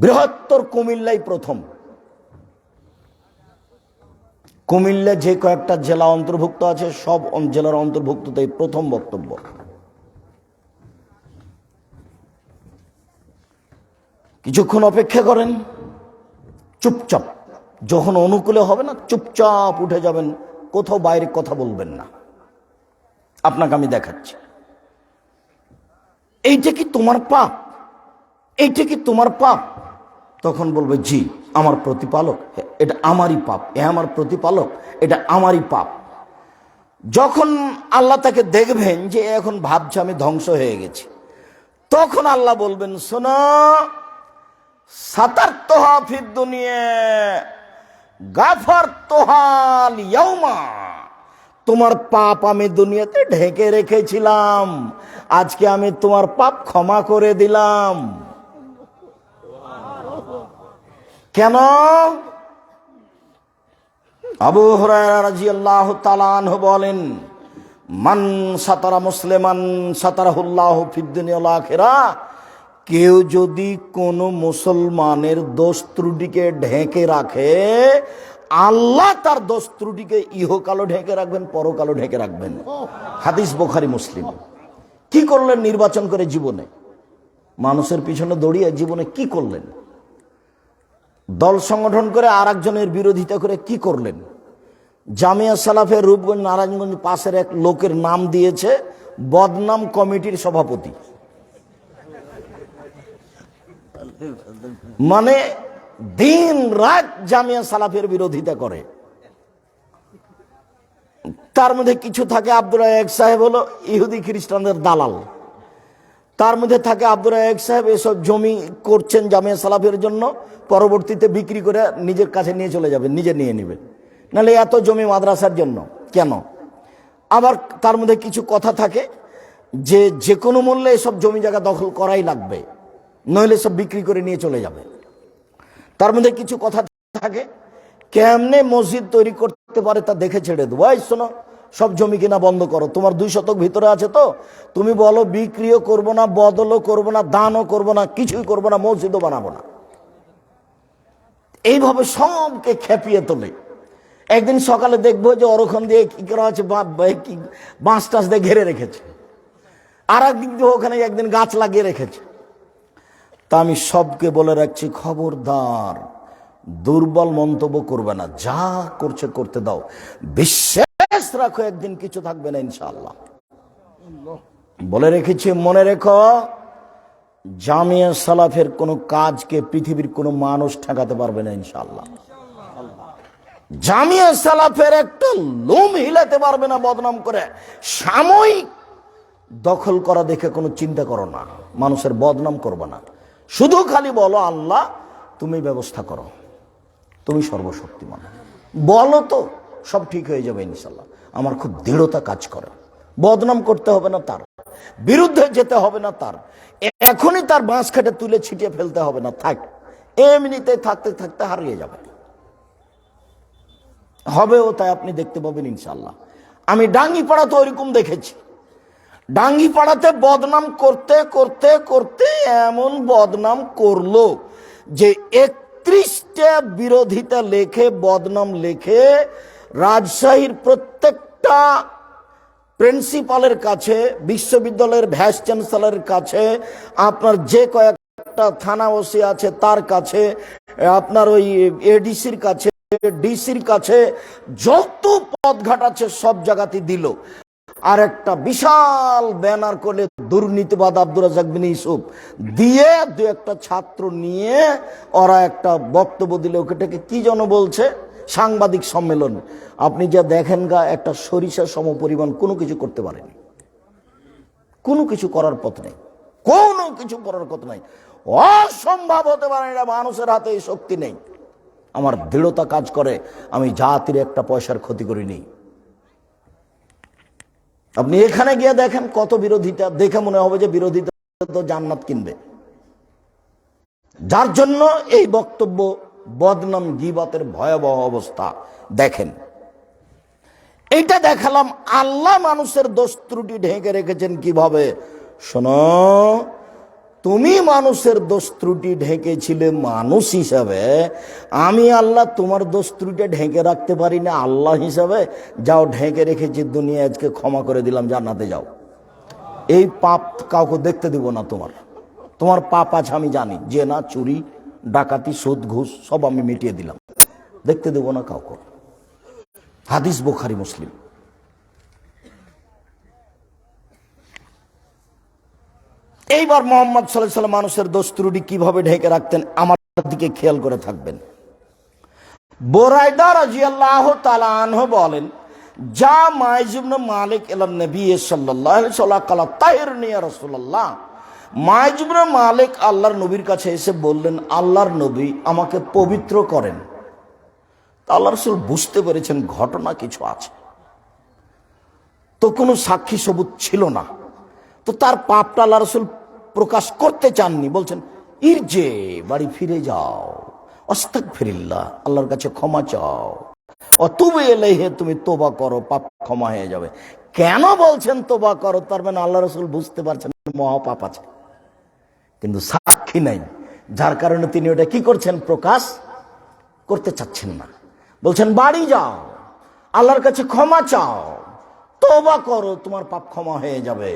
বৃহত্তর কুমিল্লায় প্রথম। কুমিল্লা যে কয়েকটা জেলা অন্তর্ভুক্ত আছে সব জেলার অন্তর্ভুক্ত প্রথম বক্তব্য। কিছুক্ষণ অপেক্ষা করেন, চুপচাপ, যখন অনুকূলে হবে না চুপচাপ উঠে যাবেন, কোথাও বাইরে কথা বলবেন না। আপনাকে আমি দেখাচ্ছি, এইটা কি তোমার পাপ? এইটা কি তোমার পাপ? তখন বলবে জি আমার প্রতিপালক, এটা আমারই পাপ, আমার প্রতিপালক, এটা আমারই পাপ। যখন আল্লাহ তাকে দেখবেন যে এখন ভাবছে আমি ধ্বংস হয়ে গেছি, তখন আল্লাহ বলবেন, শোনো, সাতারতুহা ফিদ দুনিয়া গাফারতুহাল ইয়াউমা, তোমার পাপ আমি দুনিয়াতে ঢেকে রেখেছিলাম, আজকে আমি তোমার পাপ ক্ষমা করে দিলাম। কেন? আবু হুরায়রা রাদিয়াল্লাহু তাআলা আনহু বলেন, মান সাতারা মুসলিমান সাতারাহুল্লাহু ফিদ দুনিয়া ওয়াল আখিরাহ, কেউ যদি কোনো মুসলমানের দোষ ত্রুটিকে ঢেকে রাখে, আল্লাহ তার দোষ ত্রুটিকে ইহকালও ঢেকে রাখবেন, পরকালও ঢেকে রাখবেন। হাদিস বুখারী মুসলিম। কি করলেন নির্বাচন করে জীবনে? মানুষের পিছনে দৌড়িয়ে জীবনে কি করলেন? দল সংগঠন করে আর একজনের বিরোধিতা করে কি করলেন? জামিয়া সালাফের রূপগঞ্জ নারায়ণগঞ্জ পাশের এক লোকের নাম দিয়েছে বদনাম কমিটির সভাপতি। মানে দিন রাত জামিয়া সালাফের বিরোধিতা করে। তার মধ্যে কিছু থাকে আব্দুর রাজ্জাক সাহেব হলো ইহুদি খ্রিস্টানদের দালাল, তার মধ্যে থাকে আব্দুর রাজ্জাক সাহেব এসব জমি করছেন জামিয়া সালাফের জন্য, পরবর্তীতে বিক্রি করে নিজের কাছে নিয়ে চলে যাবেন, নিজে নিয়ে নেবেন, নাহলে এত জমি মাদ্রাসার জন্য কেন। আবার তার মধ্যে কিছু কথা থাকে যে যে কোনো মূল্যে এসব জমি জায়গা দখল করাই লাগবে, নইলে সব বিক্রি করে নিয়ে চলে যাবে। তার মধ্যে কিছু কথা থাকে কেমনে মসজিদ তৈরি করতে পারে তা দেখে ছেড়ে দেবো, এই শোনো সব জমি কিনা বন্ধ করো, তোমার 2 শতক ভিতরে আছে তো তুমি বলো বিক্রিও করবো না, বদলও করবো না, দানও করবো না, কিছুই করবো না, মসজিদও বানাবো না। এইভাবে সবকে খেপিয়ে তোলে। একদিন সকালে দেখবো যে ওরখান দিয়ে কি করা আছে, বাঁশ টাস দিয়ে ঘেরে রেখেছে, আর একদিন ওখানে একদিন গাছ লাগিয়ে রেখেছে। তা আমি সবকে বলে রাখছি, খবরদার দুর্বল মন্তব্য করবে না, যা করছে করতে দাও, বিশ্বাস রাখো একদিন কিছু থাকবে না ইনশাআল্লাহ। বলে রেখেছি, মনে রেখো জামিয়া সালাফের কোনো কাজকে পৃথিবীর কোনো মানুষ ঠেকাতে পারবে না ইনশাআল্লাহ। জামিয়া সালাফের একটা লোম হিলাতে পারবে না বদনাম করে। সাময়িক দখল করা দেখে কোনো চিন্তা করো না, মানুষের বদনাম করবে না, শুধু খালি বলো আল্লাহ তুমি ব্যবস্থা করো, তুমি সর্বশক্তিমান, বলো তো সব ঠিক হয়ে যাবে ইনশাল্লাহ। আমার খুব দৃঢ়তা কাজ করে, বদনাম করতে হবে না, তার বিরুদ্ধে যেতে হবে না, তার এখনই তার বাঁশ খেটে তুলে ছিটিয়ে ফেলতে হবে না, থাক এমনিতে থাকতে থাকতে হারিয়ে যাবে, হবেও তাই আপনি দেখতে পাবেন ইনশাল্লাহ। আমি ডাঙ্গিপাড়া তো ওইরকম দেখেছি, ডাঙ্গিপাড়াতে বদনাম করতে করতে করতে এমন বদনাম করলো যে 31টা বিরোধিতা লেখে বদনাম লেখে রাজশাহীর প্রত্যেকটা প্রিন্সিপালের কাছে, বিশ্ববিদ্যালয়ের ভাইস চ্যান্সেলরের কাছে, আপনার যে কয়েকটা থানা ওসি আছে তার কাছে, আপনার ওই এডিসির কাছে, ডিসির কাছে, যত পদঘাট আছে সব জায়গাতে দিল। আর একটা বিশাল ব্যানার করলে দুর্নীতিবাদ আব্দুর রাজ্জাক বিন ইউসুফ দিয়ে 2-1টা ছাত্র নিয়ে ওরা একটা বক্তব্য দিলে, ওটাকে কি যেন বলছে, সাংবাদিক সম্মেলন। আপনি যা দেখেন গা একটা সরিষা সমপরিমাণ কোনো কিছু করতে পারেনি, কোনো কিছু করার পথ নেই, কোনো কিছু করার পথ নাই, অসম্ভব হতে পারে না, মানুষের হাতে এই শক্তি নেই। আমার দৃঢ়তা কাজ করে, আমি জাতির একটা পয়সার ক্ষতি করিনি। আপনি এখানে গিয়ে দেখেন কত বিরোধিতা, দেখে মনে হবে যে বিরোধিতা তো জান্নাত কিনবে। যার জন্য এই বক্তব্য বদনাম গীবতের ভয়াবহ অবস্থা দেখেন। এইটা দেখালাম আল্লাহ মানুষের দোষ ত্রুটি ঢেকে রেখেছেন কিভাবে। শোনো, তুমি মানুষের দোষ ত্রুটি ঢেকেছিলে মানুষ হিসাবে, আমি আল্লাহ তোমার দোষ ত্রুটি ঢেকে রাখতে পারি না আল্লাহ হিসাবে। যাও ঢেকে রেখেছি দুনিয়া, আজকে ক্ষমা করে দিলাম, জান্নাতে যাও। এই পাপ কাউকে দেখতে দিব না, তোমার পাপ আছে আমি জানি, যে না চুরি ডাকাতি সুদ ঘুষ সব আমি মিটিয়ে দিলাম, দেখতে দেব না কাউকে। হাদিস বুখারী মুসলিম। এইবার মুহাম্মদ সাল্লাল্লাহু আলাইহি ওয়াসাল্লাম মানুষের দোষ ত্রুটি কিভাবে ঢেকে রাখতেন আমার দিকে খেয়াল করে থাকবেন। বুরাইদা রাদিয়াল্লাহু তাআলা আনহু বলেন, যা মাইজ ইবনে মালিক ইলা নবী সাল্লাল্লাহু আলাইহি ওয়াসাল্লাম ক্বালা তাহিরনি ইয়া রাসূলুল্লাহ। মাইজ ইবনে মালিক আল্লাহর নবীর কাছে এসে বললেন, আল্লাহর নবী আমাকে পবিত্র করেন। আল্লাহ রাসূল বুঝতে পেরেছেন ঘটনা কিছু আছে, তো কোনো সাক্ষী সবুত ছিল না, তো তার পাপটা আল্লাহ রাসূল প্রকাশ করতে চাননি। বলছেন, ইরজে, বাড়ি ফিরে যাও, আস্তাগফিরুল্লাহ, আল্লাহর কাছে ক্ষমা চাও, অতুবু ইলাইহি, তুমি তোবা করো, পাপ ক্ষমা হয়ে যাবে। কেন বলছেন তোবা করো? তার মানে আল্লাহ রাসূল বুঝতে পারছেন মহা পাপ আছে, কিন্তু সাক্ষী নাই, যার কারণে তিনি ওটা কি করছেন, প্রকাশ করতে চাচ্ছেন না। বলছেন বাড়ি যাও, আল্লাহর কাছে ক্ষমা চাও, তোবা করো, তোমার পাপ ক্ষমা হয়ে যাবে।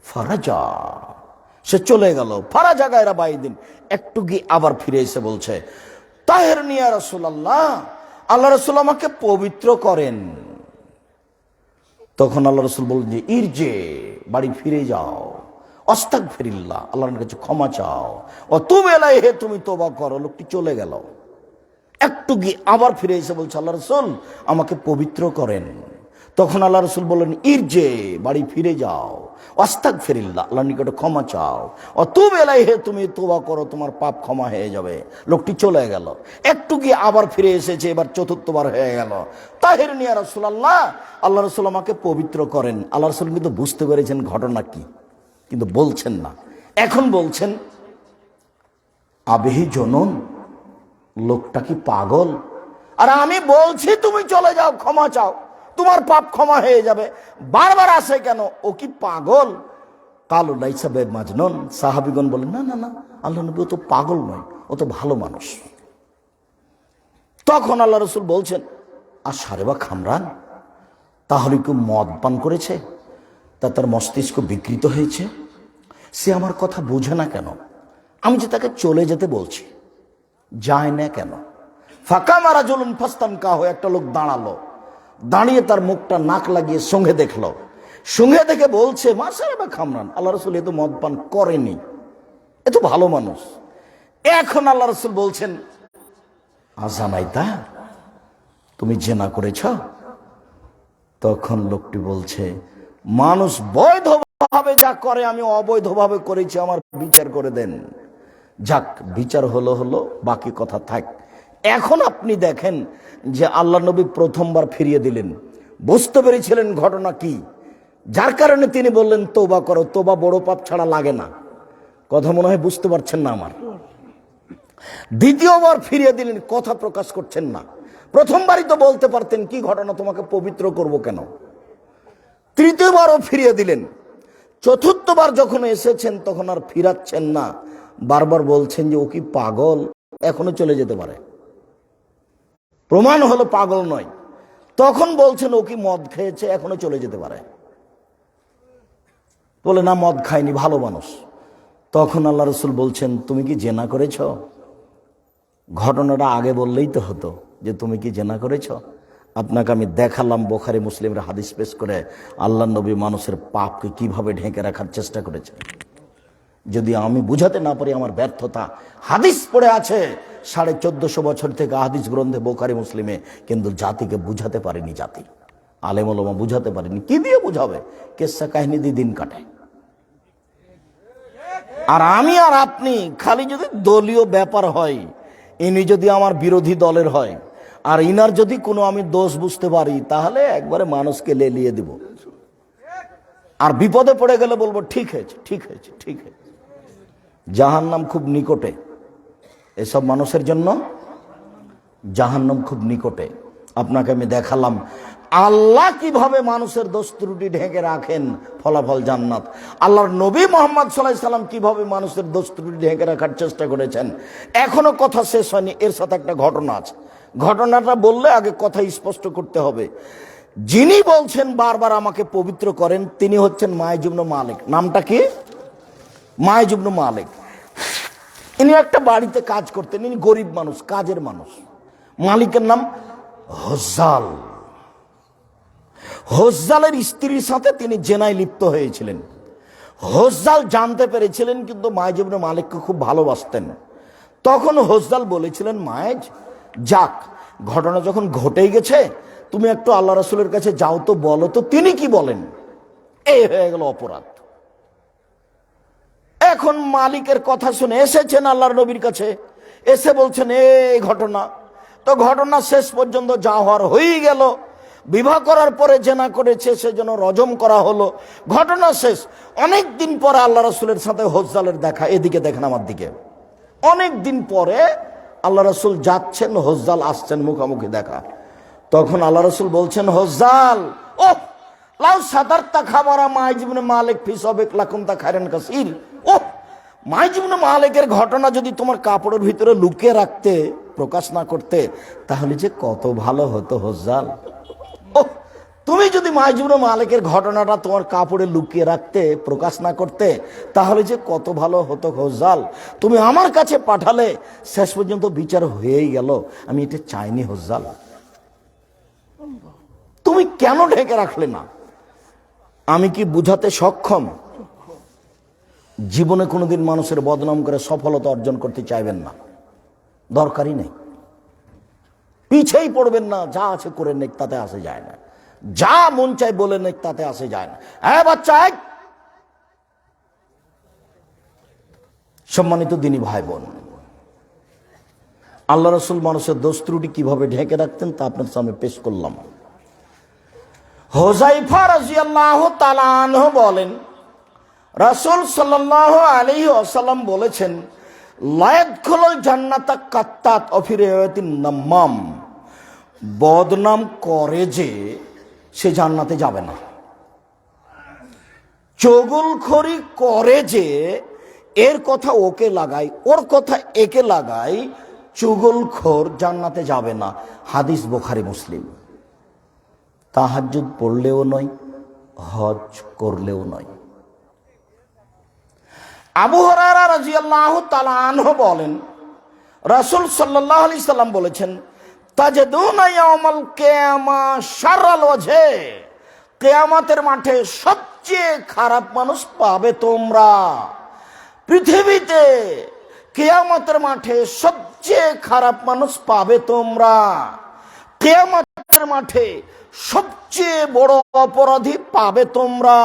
ফারাজা, সে চলে গেল। ফারাজা গায়রা বাইদিন, একটু গিয়ে আবার ফিরে এসে বলছে, তাহিরনি ইয়া রাসূলুল্লাহ, আল্লাহ রাসূল আমাকে পবিত্র করেন। তখন আল্লাহ রাসূল বললেন যে ইরজে, বাড়ি ফিরে যাও, আস্তাগফিরুল্লাহ, আল্লাহর কাছে ক্ষমা চাও, ও তুমি ইলাইহি, তুমি তওবা করো। লোকটি চলে গেল। একটু গিয়ে আবার ফিরে এসে বলছে, আল্লাহ রাসূল আমাকে পবিত্র করেন। তখন আল্লাহ রাসূল বললেন, ইরজে, বাড়ি ফিরে যাও, আস্তাগফিরুল্লাহ, আল্লাহর নিকটে ক্ষমা চাও, ও তুমি ইলাইহি, তুমি তওবা করো, তোমার পাপ ক্ষমা হয়ে যাবে। লোকটি চলে গেল। একটু গিয়ে আবার ফিরে এসেছে, এবার চতুর্থবার হয়ে গেল। তাহিরনি ইয়া রাসূলুল্লাহ, আল্লাহ রাসূল আমাকে পবিত্র করেন। আল্লাহ রাসূল কিন্তু বুঝতে পেরেছেন ঘটনা কি, কিন্তু বলছেন না। এখন বলছেন, আবেহি জনন, লোকটা কি পাগল? আর আমি বলছি তুমি চলে যাও, ক্ষমা চাও, তোমার পাপ ক্ষমা হয়ে যাবে, বারবার আসে কেন? ও কি পাগল? কালু লাইসা বে মাজনুন। সাহাবীগণ বলেন, না না না, আল্লাহ নবী ও তো পাগল নয়, ও তো ভালো মানুষ। তখন আল্লাহ রাসূল বলছেন, আর সারেবা খামরান, তাহলে কি মদ পান করেছে? তার মস্তিষ্ক বিকৃত হয়েছে, সে আমার কথা বুঝে না কেন? আমি যে তাকে চলে যেতে বলছি, যায় না কেন? ফাঁকা মারা জলুন ফাস্তান কাহ, একটা লোক দাঁড়ালো, দাঁড়িয়ে তার মুখটা নাক লাগিয়ে সঙ্গে দেখলো, সঙ্গে দেখে বলছে, মাসারেবা খামরান, আল্লাহ রাসূল এ তো মদ পান করেনি, এ তো ভালো মানুষ। এখন আল্লাহ রাসূল বলছেন, আজানাইতা, তুমি জেনা করেছ? তখন লোকটি বলছে, মানুষ বৈধভাবে যা করে আমি অবৈধভাবে করেছি, আমার বিচার করে দেন। যাক, বিচার হলো হলো, বাকি কথা থাক। এখন আপনি দেখেন যে আল্লাহ নবী প্রথমবার ফিরিয়ে দিলেন, বুঝতে পেরেছিলেন ঘটনা কি, যার কারণে তিনি বললেন তওবা করো, তওবা বড় পাপ ছাড়া লাগে না। কথা মনে হয় বুঝতে পারছেন না আমার। দ্বিতীয়বার ফিরিয়ে দিলেন, কথা প্রকাশ করছেন না। প্রথমবারই তো বলতে পারতেন, কি ঘটনা, তোমাকে পবিত্র করব কেন? তৃতীয়বারও ফিরিয়ে দিলেন। চতুর্থবার যখন এসেছেন তখন আর ফিরাচ্ছেন না, বারবার বলছেন যে ও কি পাগল, এখনো চলে যেতে পারে, প্রমাণ হলো পাগল নয়। তখন বলছেন ও কি মদ খেয়েছে, এখনো চলে যেতে পারে। বলে না, মদ খায়নি, ভালো মানুষ। তখন আল্লাহ রাসূল বলছেন, তুমি কি জেনা করেছ? ঘটনাটা আগে বললেই তো হতো যে তুমি কি জেনা করেছ। আপনাকে আমি দেখালাম বুখারী মুসলিমের হাদিস পেশ করে, আল্লাহ নবী মানুষের পাপকে কিভাবে ঢেকে রাখার চেষ্টা করেছেন। যদি আমি বুঝাতে না পারি, আমার ব্যর্থতা। হাদিস পড়ে আছে 1450 বছর থেকে হাদিস গ্রন্থে বুখারী মুসলিমে, কিন্তু জাতিকে বুঝাতে পারেনি, জাতি আলেম ওলামা বুঝাতে পারেনি। কি দিয়ে বুঝাবে? কেসা কাহিনী দিয়ে দিন কাটে। আর আমি আর আপনি খালি যদি দলীয় ব্যাপার হয়, ইনি যদি আমার বিরোধী দলের হয় আর ইনার যদি কোনো আমি দোষ বুঝতে পারি, তাহলে একবারে মানুষকে লেলিয়ে দিব। আর বিপদে পড়ে গেলে বলবো ঠিক হয়েছে, ঠিক হয়েছে, ঠিক হয়েছে। জাহান্নাম খুব নিকটে, এসব মানুষের জন্য জাহান্নাম খুব নিকটে। আপনাকে আমি দেখালাম আল্লাহ কিভাবে মানুষের দোষ ত্রুটি ঢেকে রাখেন, ফলাফল জান্নাত। আল্লাহর নবী মুহাম্মদ সাল্লাল্লাহু আলাইহি সাল্লাম কিভাবে মানুষের দোষ ত্রুটি ঢেকে রাখার চেষ্টা করেছেন। এখনো কথা শেষ হয়নি, এর সাথে একটা ঘটনা আছে। ঘটনাটা বললে আগে কথা স্পষ্ট করতে হবে। যিনি বলছেন বারবার আমাকে পবিত্র করেন, তিনি হচ্ছেন মাইজ ইবনে মালিক। নামটা কি? মাইজ ইবনে মালিক। ইনি একটা বাড়িতে কাজ করতেন, ইনি গরিব মানুষ, কাজের মানুষ। মালিকের নাম হজ্জাল। হজ্জালের স্ত্রীর সাথে তিনি জেনায় লিপ্ত হয়েছিলেন। হজ্জাল জানতে পেরেছিলেন, কিন্তু মাইজ ইবনে মালিককে খুব ভালোবাসতেন। তখন হজ্জাল বলেছিলেন, মাইজ, যাক, ঘটনা যখন ঘটেই গেছে, তুমি একটু আল্লাহ রাসূলের কাছে যাও তো, বলো তো তিনি কি বলেন। এই হয়ে গেল অপরাধ। এখন মালিকের কথা শুনে এসেছেন আল্লাহর নবীর কাছে, এসে বলছেন এই ঘটনা। তো ঘটনা শেষ পর্যন্ত যা হওয়ার হয়েই গেল। বিবাহ করার পরে জেনা করেছে, সেজন্য রজম করা হলো, ঘটনা শেষ। অনেক দিন পরে আল্লাহ রাসূলের সাথে হজ্জালের দেখা। এদিকে দেখেন আমার দিকে। অনেক দিন পরে আল্লাহ রাসূল যাচ্ছেন, হজ্জাল আসছেন, মুখামুখি দেখা। তখন আল্লাহ রাসূল বলছেন, হজ্জাল, ও লাউ সাদারতা খাবারা মাইজ ইবনে মালিক ফি সাবিক লাকুনতা খায়রান কাসীর। ও মাইজ ইবনে মালিকের ঘটনা যদি তোমার কাপড়ের ভিতরে লুকিয়ে রাখতে, প্রকাশ না করতে, তাহলে যে কত ভালো হতো হজ্জাল। ও তুমি যদি মাইজ ইবনে মালিকের ঘটনাটা তোমার কাপড়ে লুকিয়ে রাখতে, প্রকাশ না করতে, তাহলে যে কত ভালো হতো হজ্জাল। তুমি আমার কাছে পাঠালে, শেষ পর্যন্ত বিচার হয়েই গেল। আমি এটা চাইনি হজ্জাল, তুমি কেন ঢেকে রাখলে না? আমি কি বুঝাতে সক্ষম? জীবনে কোনোদিন মানুষের বদনাম করে সফলতা অর্জন করতে চাইবেন না, দরকারই নেই। পিছেই পড়বেন না, যা আছে করে নেক, তাতে আসে যায় না। যা মন চাই বলে নেক, তাতে আসে যায় না। হ্যাঁ বাচ্চা, সম্মানিত দিনী ভাই বোন, আল্লাহ রসুল মানুষের দোষ ত্রুটি কিভাবে ঢেকে রাখতেন তা আপনার সামনে পেশ করলাম। হুযায়ফা রাদিয়াল্লাহু তাআলা আনহু বলেন, রাসূল সাল্লাল্লাহু আলাইহি ওয়াসাল্লাম বলেছেন, লা ইয়াদখুলুল জান্নাতা কাত্তাত ওয়া ফি রিওয়ায়াতিন নাম্মাম, বদনাম করে যে সে জান্নাতে যাবে না। চগলখড়ি করে যে, এর কথা ওকে লাগাই, ওর কথা একে লাগাই, চুগলখোর জান্নাতে যাবে না। হাদিস বুখারী মুসলিম। তাহাজ্জুদ পড়লেও নয়, হজ করলেও নয়। আবু হুরায়রা রাদিয়াল্লাহু তাআলা আনহু বলেন, রাসূল সাল্লাল্লাহু আলাইহি সাল্লাম বলেছেন, তাজদুনা ইয়াউমাল কিয়ামা শাররাল ওয়াজহে, কিয়ামতের মাঠে সবচেয়ে খারাপ মানুষ পাবে তোমরা। পৃথিবীতে কিয়ামতের মাঠে সবচেয়ে খারাপ মানুষ পাবে তোমরা। কিয়ামতের মাঠে সবচেয়ে বড় অপরাধী পাবে তোমরা।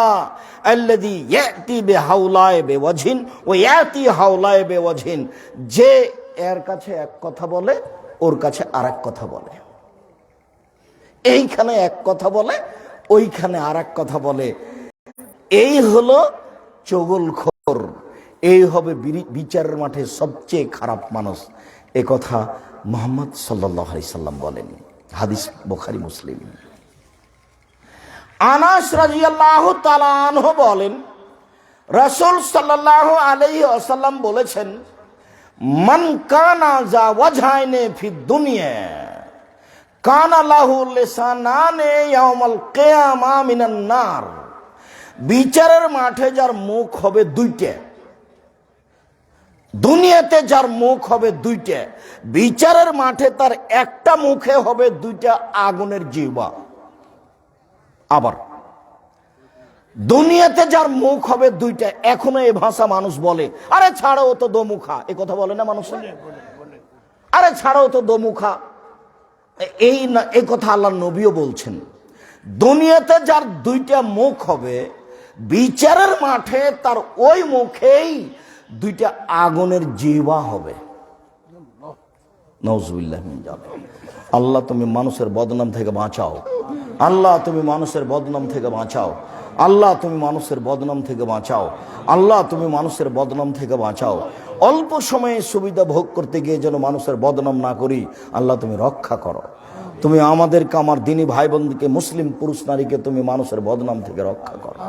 আল্লাযী ইয়াতি বিহাওলায় বিওয়াজহিন ওয়া ইয়াতি হাওলায় বিওয়াজহিন, যে এর কাছে এক কথা বলে, ওর কাছে আরেক কথা বলে। এইখানে এক কথা বলে, ওইখানে আরেক কথা বলে। এই হলো চগলখোর, এই হবে বিচারের মাঠে সবচেয়ে খারাপ মানুষ। এ কথা মুহাম্মদ সাল্লাল্লাহু আলাইহি সাল্লাম বলেন। হাদিস বুখারী মুসলিম। আনাস রাদিয়াল্লাহু তাআলা আনহু বলেন, রাসূল সাল্লাল্লাহু আলাইহি ওয়াসাল্লাম বলেছেন, মান কানা যা ওয়াজহাইনে ফিদ দুনিয়া কানা লাহু লিসানানে ইয়াউমাল কিয়ামা মিনান নার, বিচারের মাঠে যার মুখ হবে দুইটা, দুনিয়াতে যার মুখ হবে দুইটা, বিচারের মাঠে তার একটা মুখে হবে দুইটা আগুনের জিহ্বা। আবার দুনিয়াতে যার মুখ হবে দুইটা, এখনো এই ভাষা মানুষ বলে, আরে ছাড়ো ও তো দোমুখা, এ কথা বলে না মানুষ, আরে ছাড়ো তো দোমুখা। এই কথা আল্লাহ নবীও বলছেন, দুনিয়াতে যার দুইটা মুখ হবে, বিচারের মাঠে তার ওই মুখেই দুইটা আগুনের জিহ্বা হবে। নাউজুবিল্লাহ মিন যালিক। আল্লাহ তুমি মানুষের বদনাম থেকে বাঁচাও, আল্লাহ তুমি মানুষের বদনাম থেকে বাঁচাও, আল্লাহ তুমি মানুষের বদনাম থেকে বাঁচাও, আল্লাহ তুমি মানুষের বদনাম থেকে বাঁচাও। অল্প সময়ে সুবিধা ভোগ করতে গিয়ে যেন মানুষের বদনাম না করি, আল্লাহ তুমি রক্ষা করো। তুমি আমাদেরকে, আমার দিনী ভাই বোনকে, মুসলিম পুরুষ নারীকে তুমি মানুষের বদনাম থেকে রক্ষা করো।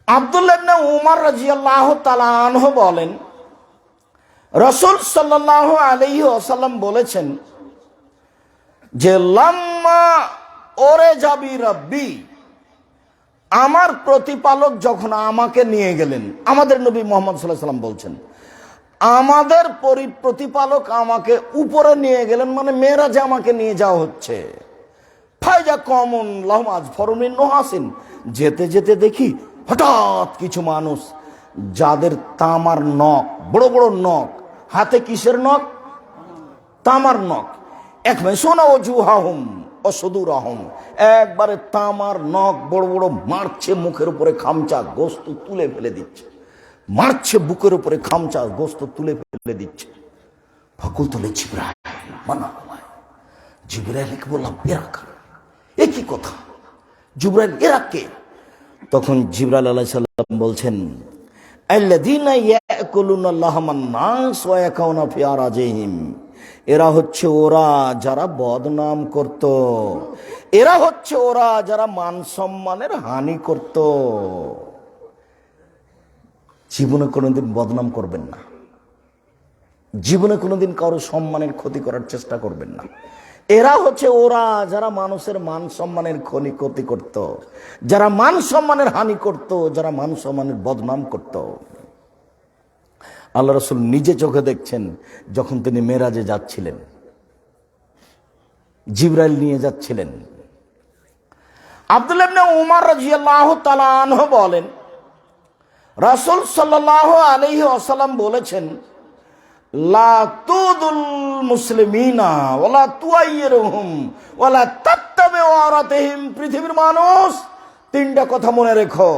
আব্দুল্লাহ ইবনে উমর রাদিয়াল্লাহু তাআলা আনহু বলেন, রাসূল সাল্লাল্লাহু আলাইহি ওয়াসাল্লাম বলেছেন যে, লাম্মা ওরে যাবি রাব্বি, আমার প্রতিপালক যখন আমাকে নিয়ে গেলেন, আমাদের নবী মুহাম্মদ সাল্লাল্লাহু আলাইহি ওয়াসাল্লাম বলছেন, আমাদের প্রতিপালক আমাকে উপরে নিয়ে গেলেন, মানে মেরাজে আমাকে নিয়ে যাওয়া হচ্ছে। ফাইজা কমন লাহুম আজফরুন নুহাসিন, যেতে যেতে দেখি হঠাৎ কিছু মানুষ, যাদের তামার নখ, বড় বড় নখ, হাতে কিসের নখ? তামার নখ। একমেশুনা ওয়াজুহাহুম ওয়া সুদুরাহুম, একবারে তামার নখ বড় বড়, মারছে মুখের উপরে খামচা, গোশত তুলে ফেলে দিচ্ছে, মারছে বুকের উপরে খামচা, গোশত তুলে ফেলে দিচ্ছে। ফাকুলতু লিজিবরাইল মানাল্লাহ, জিবরাইলকে বললাম, এরা কারা? এ কি কথা? জিবরাইল, এরা কে? তখন জিবরাইল আলাইহিস সালাম বলছেন, আল্লাযীনা ইয়াকুলুনা লাহমান নাস ওয়া ইয়াকুনা ফি আরাজিহিম, এরা হচ্ছে ওরা যারা বদনাম করত, এরা হচ্ছে ওরা যারা মান সম্মানের হানি করত। জীবনে কোনোদিন বদনাম করবেন না, জীবনে কোনোদিন কারো সম্মানের ক্ষতি করার চেষ্টা করবেন না। এরা হচ্ছে ওরা যারা মানুষের মান সম্মানের ক্ষতি করত, যারা মান সম্মানের হানি করত, যারা মান সম্মানের বদনাম করত। আল্লাহ রাসূল নিজে চোখে দেখছেন, যখন তিনি মেরাজে যাচ্ছিলেন, জিবরাইল নিয়ে যাচ্ছিলেন, আব্দুল্লাহ ইবনে উমর রাদিয়াল্লাহু তাআলা আনহু বলেন, রাসূল সাল্লাল্লাহু আলাইহি ওয়াসাল্লাম বলেছেন, লা তুদুল মুসলিমিনা ওয়ালা তুআইয়িরুহুম ওয়ালা তাত্তাবিউ আওরাতিহিম। পৃথিবীর মানুষ তিনটা কথা মনে রেখো,